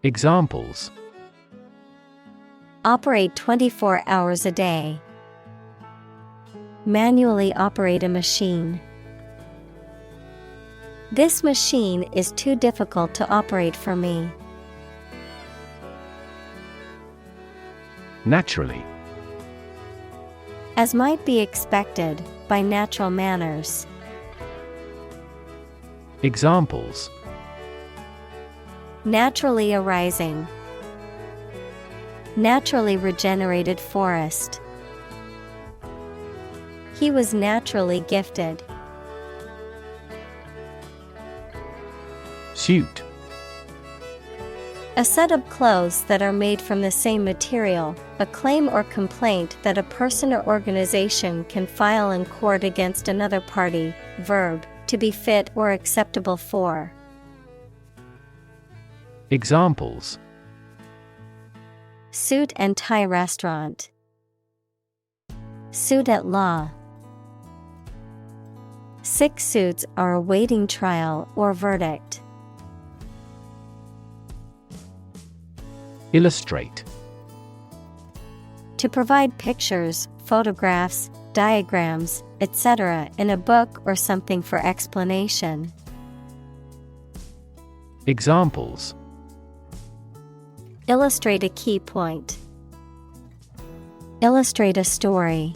Examples: Operate 24 hours a day. Manually operate a machine. This machine is too difficult to operate for me. Naturally. As might be expected, by natural manners. Examples: Naturally arising. Naturally regenerated forest. He was naturally gifted. Suit. A set of clothes that are made from the same material, a claim or complaint that a person or organization can file in court against another party. Verb, to be fit or acceptable for. Examples: Suit and tie restaurant. Suit at law. 6 suits are awaiting trial or verdict. Illustrate. To provide pictures, photographs, diagrams, etc. in a book or something for explanation. Examples: Illustrate a key point. Illustrate a story.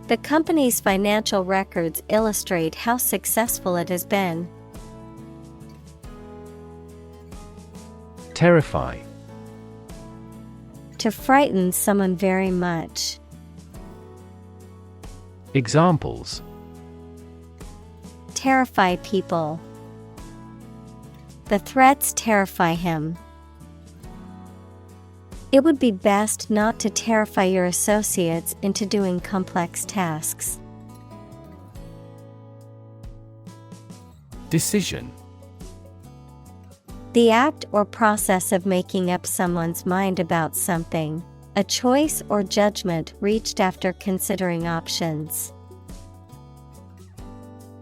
The company's financial records illustrate how successful it has been. Terrify. To frighten someone very much. Examples: Terrify people. The threats terrify him. It would be best not to terrify your associates into doing complex tasks. Decision. The act or process of making up someone's mind about something, a choice or judgment reached after considering options.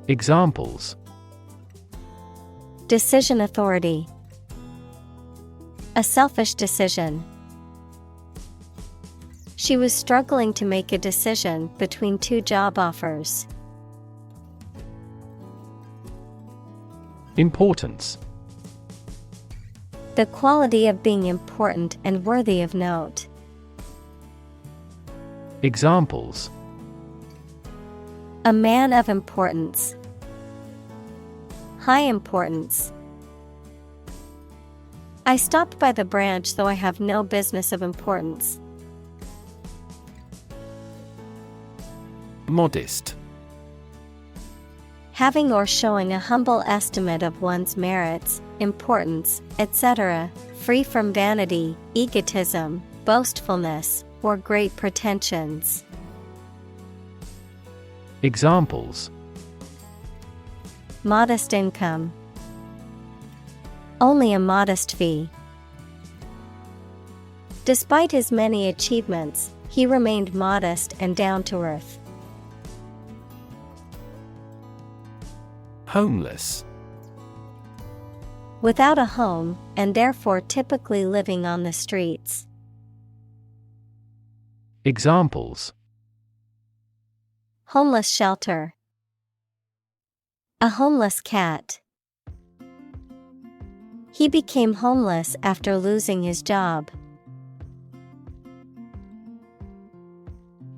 Examples: Decision authority. A selfish decision. She was struggling to make a decision between 2 job offers. Importance. The quality of being important and worthy of note. Examples: A man of importance. High importance. I stopped by the branch though I have no business of importance. Modest. Having or showing a humble estimate of one's merits, importance, etc., free from vanity, egotism, boastfulness, or great pretensions. Examples: Modest income. Only a modest fee. Despite his many achievements, he remained modest and down to earth. Homeless. Without a home, and therefore typically living on the streets. Examples: Homeless shelter. A homeless cat. He became homeless after losing his job.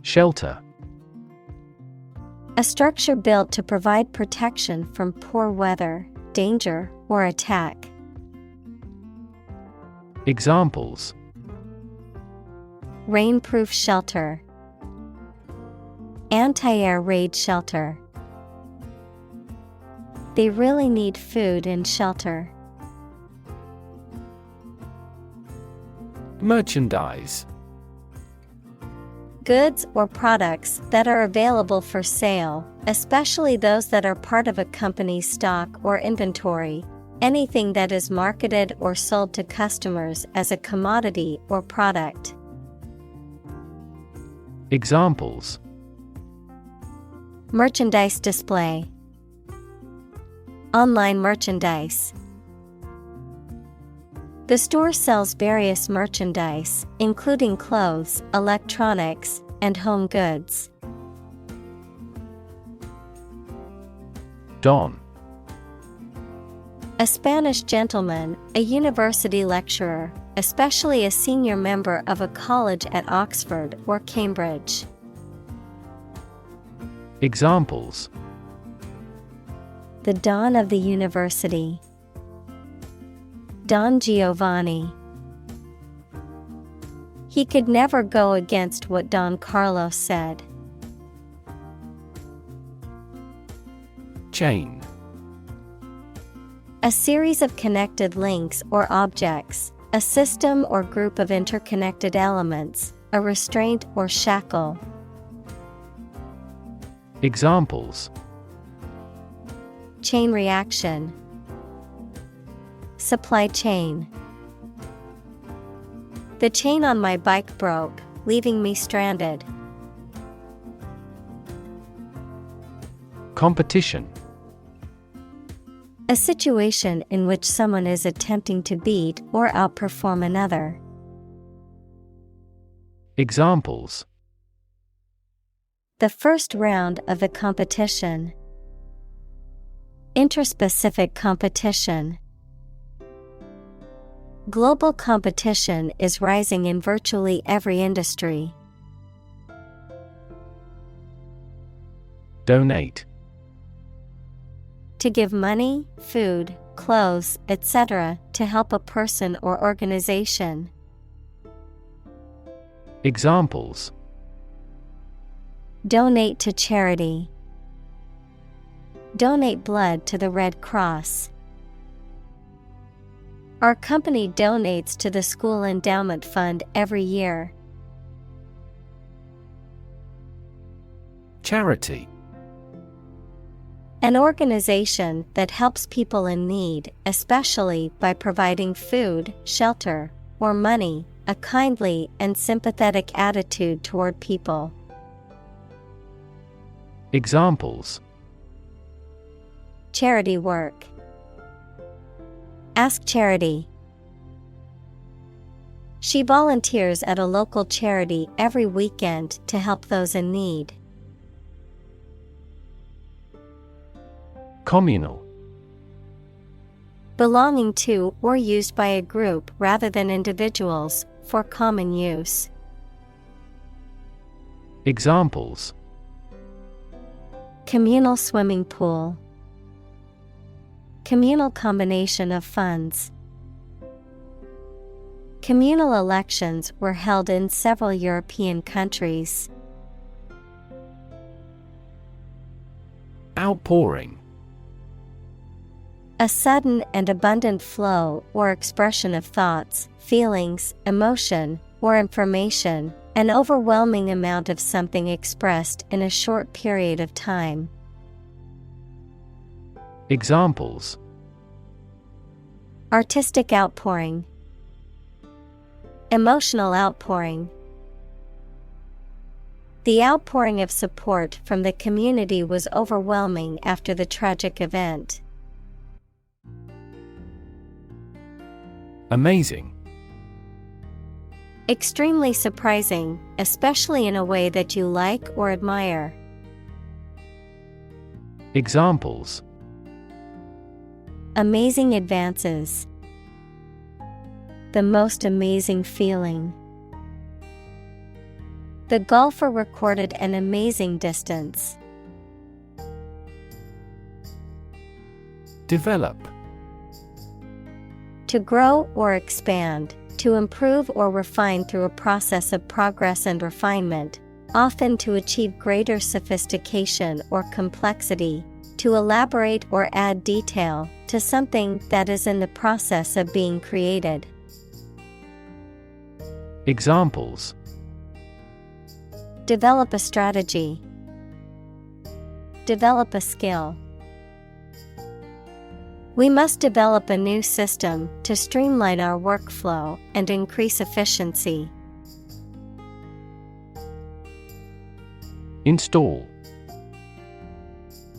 Shelter. A structure built to provide protection from poor weather, danger, or attack. Examples: Rainproof shelter. Anti-air raid shelter. They really need food and shelter. Merchandise. Goods or products that are available for sale, especially those that are part of a company's stock or inventory. Anything that is marketed or sold to customers as a commodity or product. Examples: merchandise display, online merchandise. The store sells various merchandise, including clothes, electronics, and home goods. Don. A Spanish gentleman, a university lecturer, especially a senior member of a college at Oxford or Cambridge. Examples: the Don of the University, Don Giovanni. He could never go against what Don Carlos said. Chain. A series of connected links or objects, a system or group of interconnected elements, a restraint or shackle. Examples: chain reaction, supply chain. The chain on my bike broke, leaving me stranded. Competition. A situation in which someone is attempting to beat or outperform another. Examples: the first round of the competition, interspecific competition. Global competition is rising in virtually every industry. Donate. To give money, food, clothes, etc., to help a person or organization. Examples: donate to charity, donate blood to the Red Cross. Our company donates to the school endowment fund every year. Charity. An organization that helps people in need, especially by providing food, shelter, or money, a kindly and sympathetic attitude toward people. Examples: charity work, ask charity. She volunteers at a local charity every weekend to help those in need. Communal. Belonging to or used by a group rather than individuals, for common use. Examples: communal swimming pool, communal combination of funds. Communal elections were held in several European countries. Outpouring. A sudden and abundant flow or expression of thoughts, feelings, emotion, or information, an overwhelming amount of something expressed in a short period of time. Examples: artistic outpouring, emotional outpouring. The outpouring of support from the community was overwhelming after the tragic event. Amazing. Extremely surprising, especially in a way that you like or admire. Examples: amazing advances, the most amazing feeling. The golfer recorded an amazing distance. Develop. To grow or expand, to improve or refine through a process of progress and refinement, often to achieve greater sophistication or complexity, to elaborate or add detail to something that is in the process of being created. Examples: develop a strategy, develop a skill. We must develop a new system to streamline our workflow and increase efficiency. Install.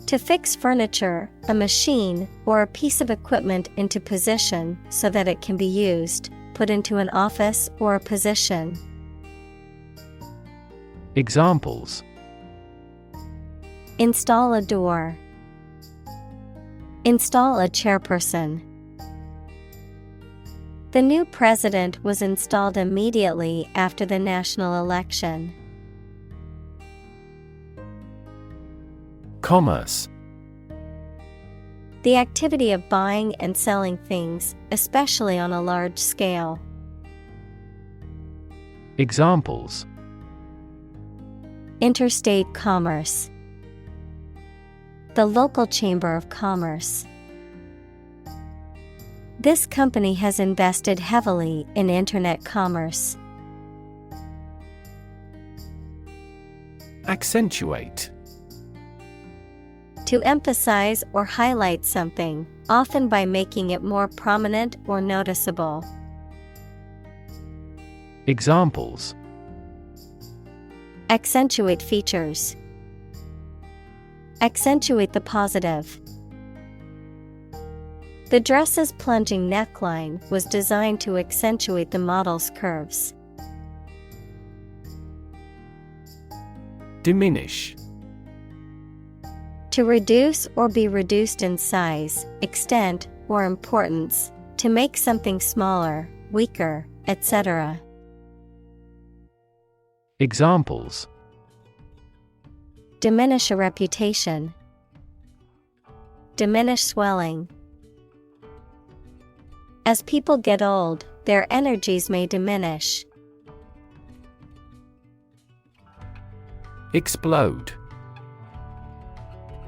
To fix furniture, a machine, or a piece of equipment into position so that it can be used, put into an office or a position. Examples: install a door, install a chairperson. The new president was installed immediately after the national election. Commerce. The activity of buying and selling things, especially on a large scale. Examples: interstate commerce, the local chamber of commerce. This company has invested heavily in internet commerce. Accentuate. To emphasize or highlight something, often by making it more prominent or noticeable. Examples: accentuate features, accentuate the positive. The dress's plunging neckline was designed to accentuate the model's curves. Diminish. To reduce or be reduced in size, extent, or importance, to make something smaller, weaker, etc. Examples: diminish a reputation, diminish swelling. As people get old, their energies may diminish. Explode.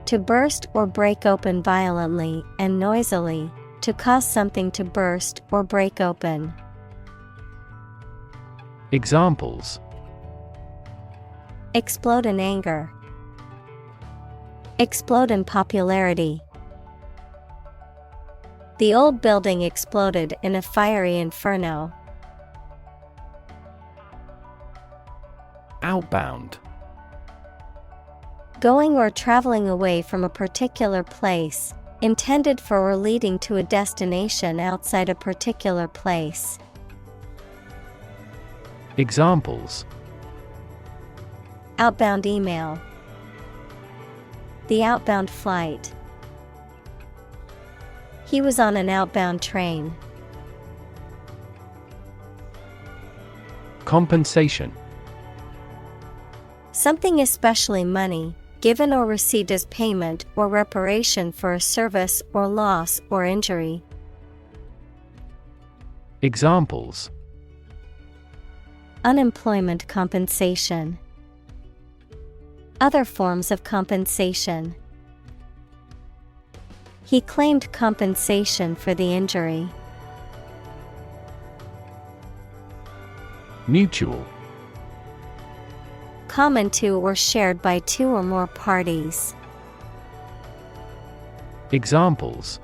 To burst or break open violently and noisily, to cause something to burst or break open. Examples: explode in anger, explode in popularity. The old building exploded in a fiery inferno. Outbound. Going or traveling away from a particular place, intended for or leading to a destination outside a particular place. Examples: outbound email, the outbound flight. He was on an outbound train. Compensation. Something, especially money, given or received as payment or reparation for a service or loss or injury. Examples: unemployment compensation, other forms of compensation. He claimed compensation for the injury. Mutual. Common to or shared by two or more parties. Examples: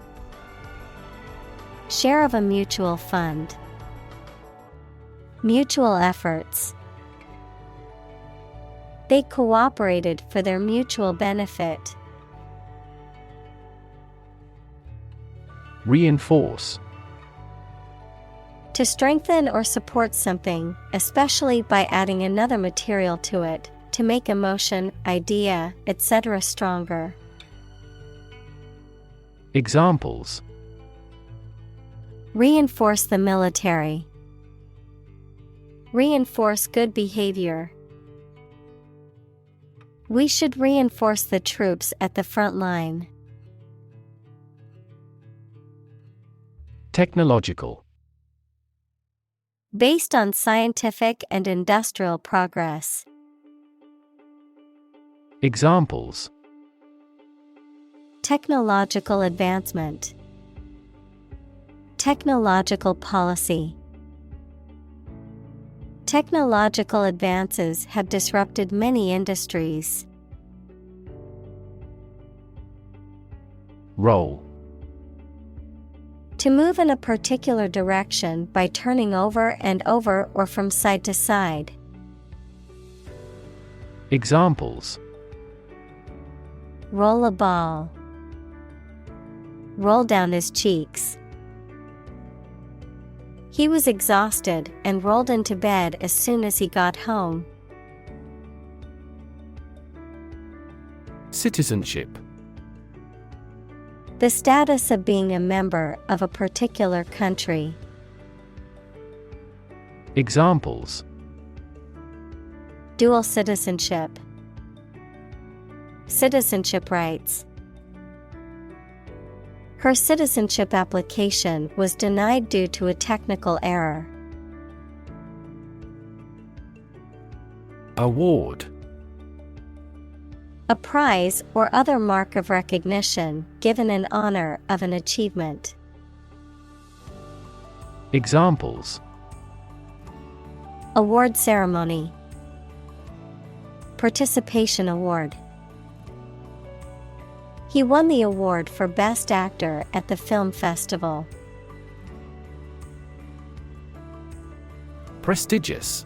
share of a mutual fund, mutual efforts. They cooperated for their mutual benefit. Reinforce. To strengthen or support something, especially by adding another material to it, to make emotion, idea, etc. stronger. Examples: reinforce the military, reinforce good behavior. We should reinforce the troops at the front line. Technological. Based on scientific and industrial progress. Examples: technological advancement, technological policy. Technological advances have disrupted many industries. Roll. To move in a particular direction by turning over and over or from side to side. Examples: Roll a ball. Roll down his cheeks. He was exhausted and rolled into bed as soon as he got home. Citizenship. The status of being a member of a particular country. Examples: Dual citizenship. Citizenship rights. Her citizenship application was denied due to a technical error. Award. A prize or other mark of recognition given in honor of an achievement. Examples: Award ceremony. Participation award. He won the award for Best Actor at the film festival. Prestigious.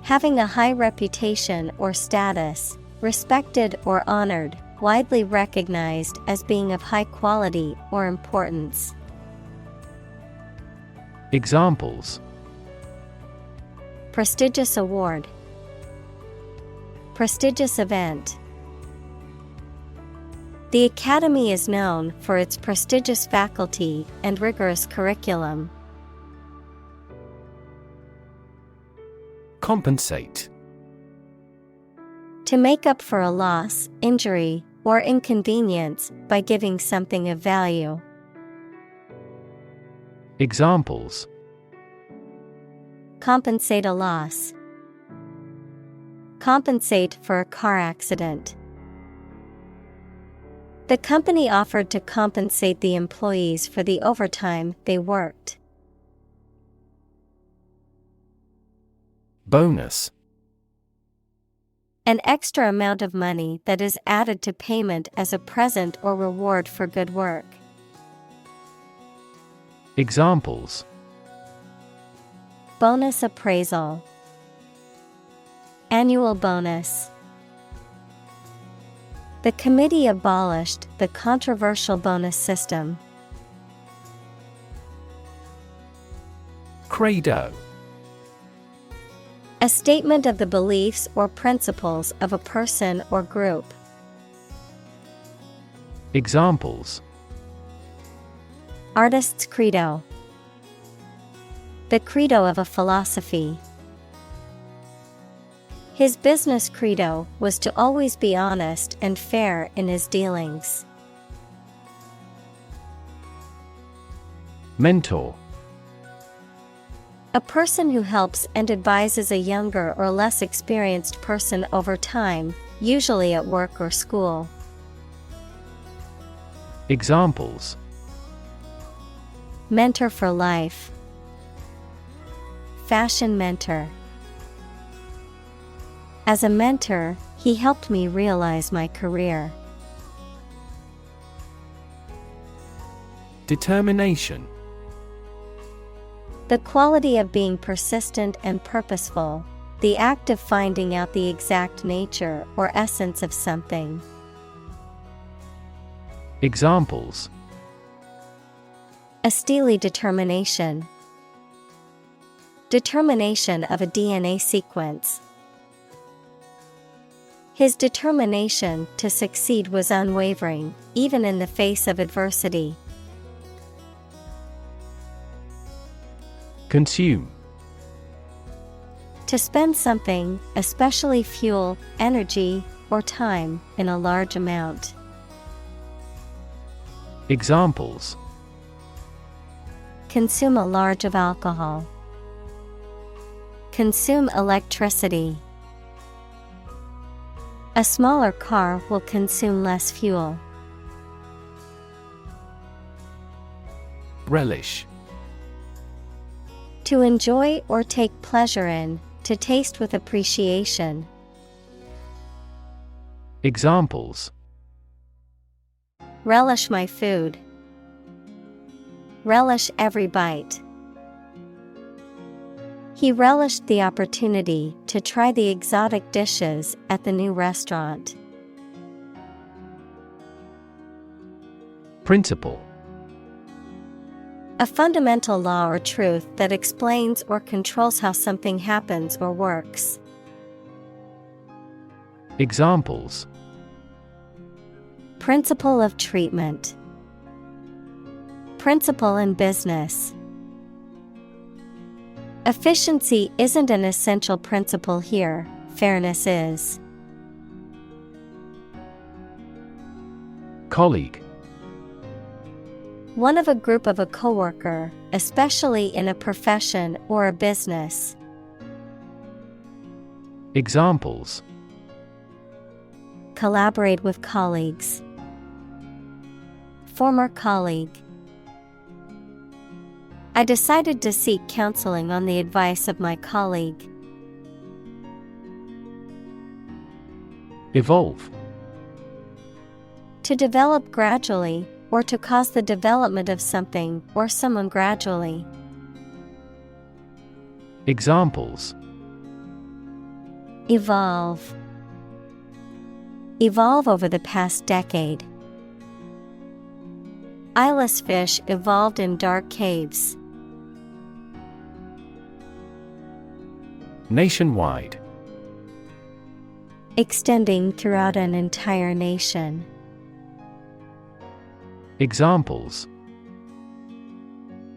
Having a high reputation or status, respected or honored, widely recognized as being of high quality or importance. Examples: Prestigious award. Prestigious event. The Academy is known for its prestigious faculty and rigorous curriculum. Compensate. To make up for a loss, injury, or inconvenience by giving something of value. Examples: Compensate a loss. Compensate for a car accident. The company offered to compensate the employees for the overtime they worked. Bonus. An extra amount of money that is added to payment as a present or reward for good work. Examples: Bonus appraisal. Annual bonus. The committee abolished the controversial bonus system. Credo. A statement of the beliefs or principles of a person or group. Examples: Artist's credo. The credo of a philosophy. His business credo was to always be honest and fair in his dealings. Mentor. A person who helps and advises a younger or less experienced person over time, usually at work or school. Examples: Mentor for life. Fashion mentor. As a mentor, he helped me realize my career. Determination. The quality of being persistent and purposeful, the act of finding out the exact nature or essence of something. Examples: A steely determination. Determination of a DNA sequence. His determination to succeed was unwavering, even in the face of adversity. Consume. To spend something, especially fuel, energy, or time, in a large amount. Examples: Consume a large of alcohol. Consume electricity. A smaller car will consume less fuel. To To enjoy or take pleasure in, to taste with appreciation. Examples: Relish my food. Relish every bite. He relished the opportunity to try the exotic dishes at the new restaurant. Principle: A fundamental law or truth that explains or controls how something happens or works. Examples: Principle of treatment. Principle in business. Efficiency isn't an essential principle here, fairness is. Colleague: One of a group of a coworker, especially in a profession or a business. Examples: Collaborate with colleagues. Former colleague. I decided to seek counseling on the advice of my colleague. Evolve: To develop gradually, or to cause the development of something or someone gradually. Examples: Evolve. Evolve over the past decade. Eyeless fish evolved in dark caves. Nationwide: Extending throughout an entire nation. Examples: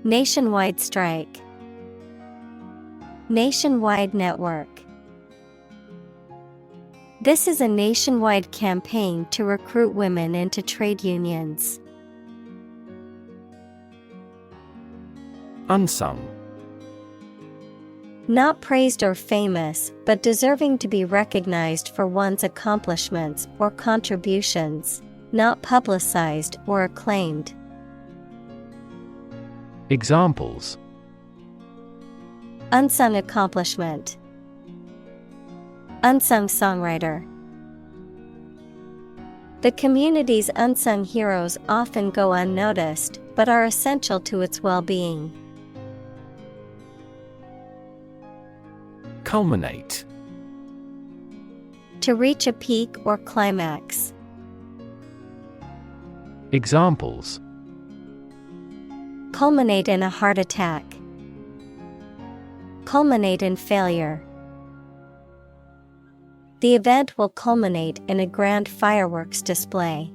Nationwide strike. Nationwide network. This is a nationwide campaign to recruit women into trade unions. Unsung: Not praised or famous, but deserving to be recognized for one's accomplishments or contributions, not publicized or acclaimed. Examples: Unsung accomplishment. Unsung songwriter. The community's unsung heroes often go unnoticed, but are essential to its well-being. Culminate: To reach a peak or climax. Examples: Culminate in a heart attack. Culminate in failure. The event will culminate in a grand fireworks display.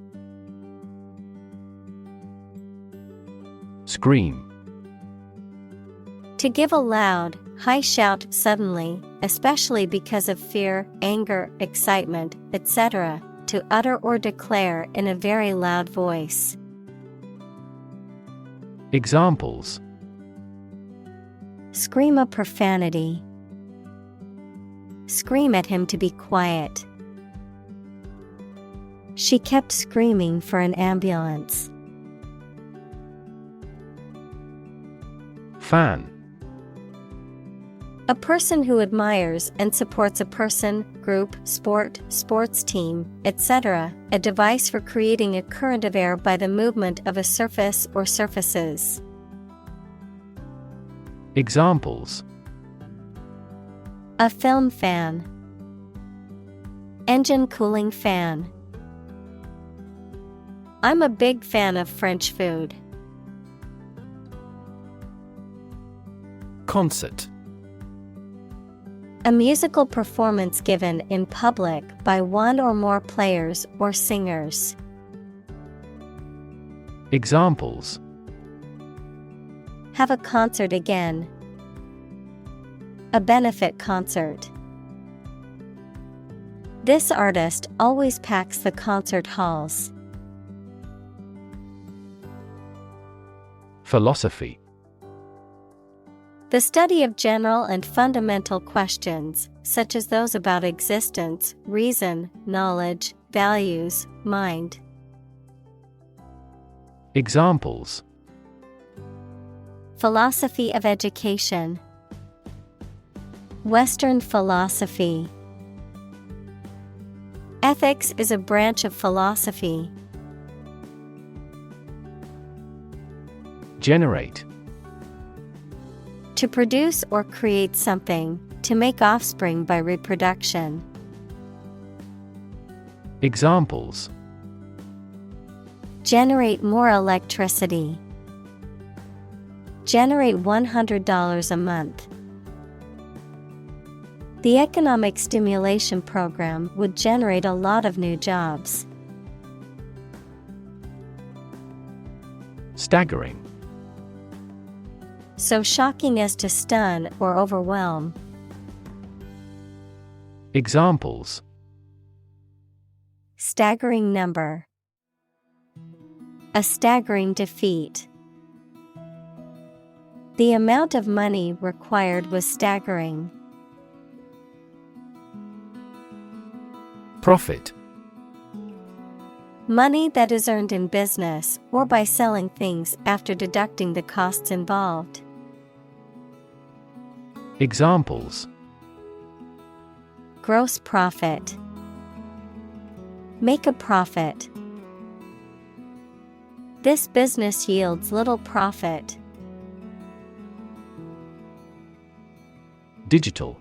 Scream: To give a loud, high shout suddenly, especially because of fear, anger, excitement, etc., to utter or declare in a very loud voice. Examples: Scream a profanity. Scream at him to be quiet. She kept screaming for an ambulance. Fan: A person who admires and supports a person, group, sport, sports team, etc., a device for creating a current of air by the movement of a surface or surfaces. Examples: A film fan. Engine cooling fan. I'm a big fan of French food. Concert: A musical performance given in public by one or more players or singers. Examples: Have a concert again. A benefit concert. This artist always packs the concert halls. Philosophy: The study of general and fundamental questions, such as those about existence, reason, knowledge, values, mind. Examples: Philosophy of education. Western philosophy. Ethics is a branch of philosophy. Generate. To produce or create something, to make offspring by reproduction. Examples: Generate more electricity. Generate $100 a month. The economic stimulation program would generate a lot of new jobs. Staggering. So shocking as to stun or overwhelm. Examples: Staggering number. A staggering defeat. The amount of money required was staggering. Profit. Money that is earned in business or by selling things after deducting the costs involved. Examples: Gross profit. Make a profit. This business yields little profit. Digital.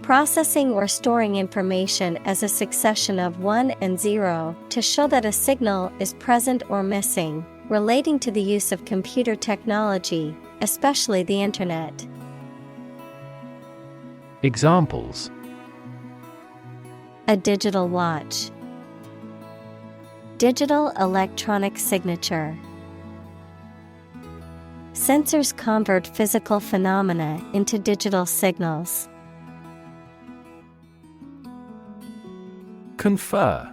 Processing or storing information as a succession of 1 and 0 to show that a signal is present or missing, relating to the use of computer technology, especially the Internet. Examples: A digital watch. Digital electronic signature. Sensors convert physical phenomena into digital signals. Confer.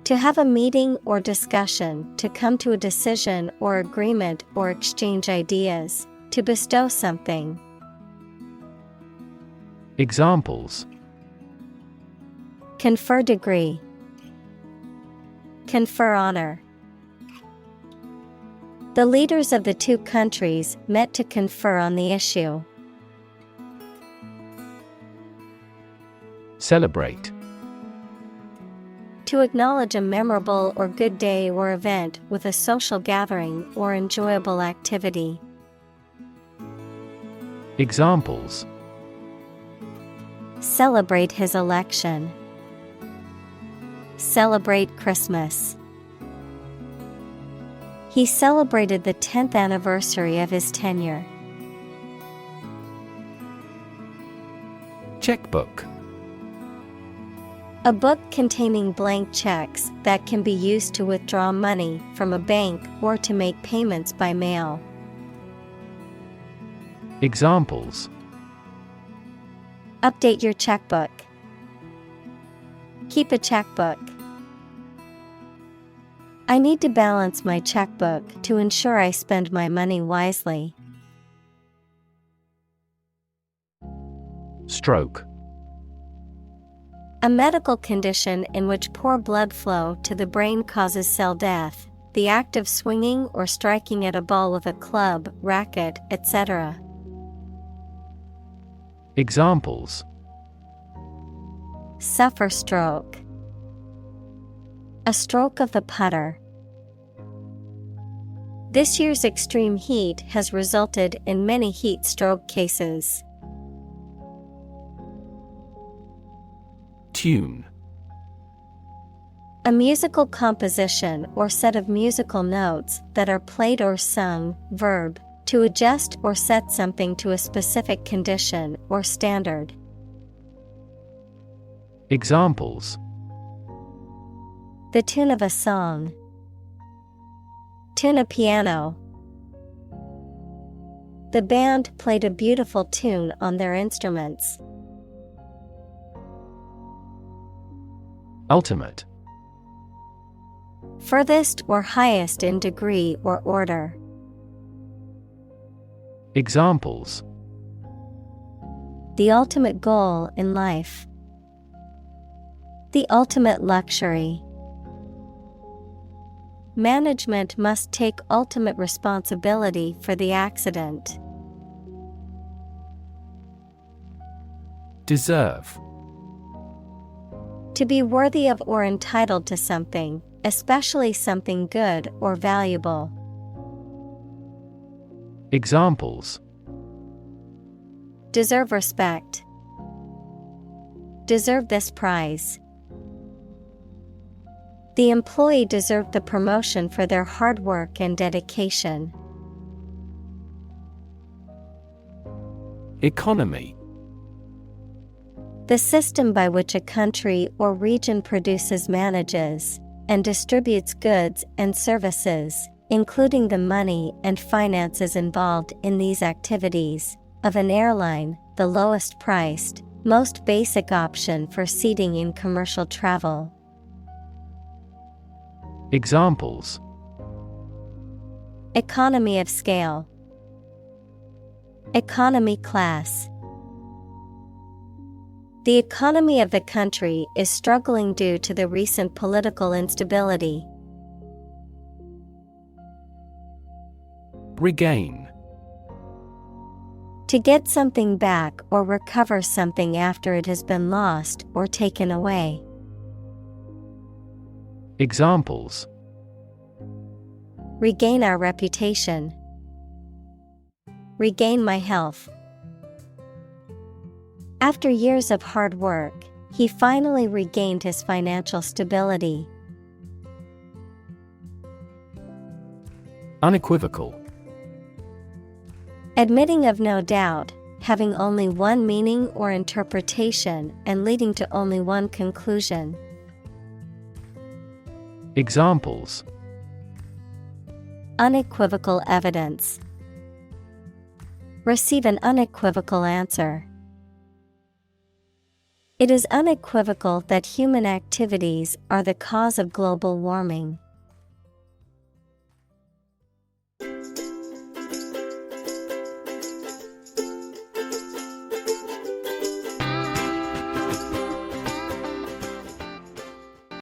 To have a meeting or discussion, to come to a decision or agreement or exchange ideas, to bestow something. Examples: Confer degree. Confer honor. The leaders of the two countries met to confer on the issue. Celebrate. To acknowledge a memorable or good day or event with a social gathering or enjoyable activity. Examples: Celebrate his election. Celebrate Christmas. He celebrated the 10th anniversary of his tenure. Checkbook. A book containing blank checks that can be used to withdraw money from a bank or to make payments by mail. Examples: Update your checkbook. Keep a checkbook. I need to balance my checkbook to ensure I spend my money wisely. Stroke. A medical condition in which poor blood flow to the brain causes cell death, the act of swinging or striking at a ball with a club, racket, etc. Examples: Suffer stroke. A stroke of the putter. This year's extreme heat has resulted in many heat stroke cases. Tune. A musical composition or set of musical notes that are played or sung, verb, to adjust or set something to a specific condition or standard. Examples: The tune of a song. Tune a piano. The band played a beautiful tune on their instruments. Ultimate. Furthest or highest in degree or order. Examples: The ultimate goal in life. The ultimate luxury. Management must take ultimate responsibility for the accident. Deserve. To be worthy of or entitled to something, especially something good or valuable. Examples: Deserve respect. Deserve this prize. The employee deserved the promotion for their hard work and dedication. Economy. The system by which a country or region produces, manages, and distributes goods and services, including the money and finances involved in these activities, of an airline, the lowest priced, most basic option for seating in commercial travel. Examples: Economy of scale. Economy class. The economy of the country is struggling due to the recent political instability. Regain. To get something back or recover something after it has been lost or taken away. Examples: Regain our reputation. Regain my health. After years of hard work, he finally regained his financial stability. Unequivocal. Admitting of no doubt, having only one meaning or interpretation and leading to only one conclusion. Examples: Unequivocal evidence. Receive an unequivocal answer. It is unequivocal that human activities are the cause of global warming.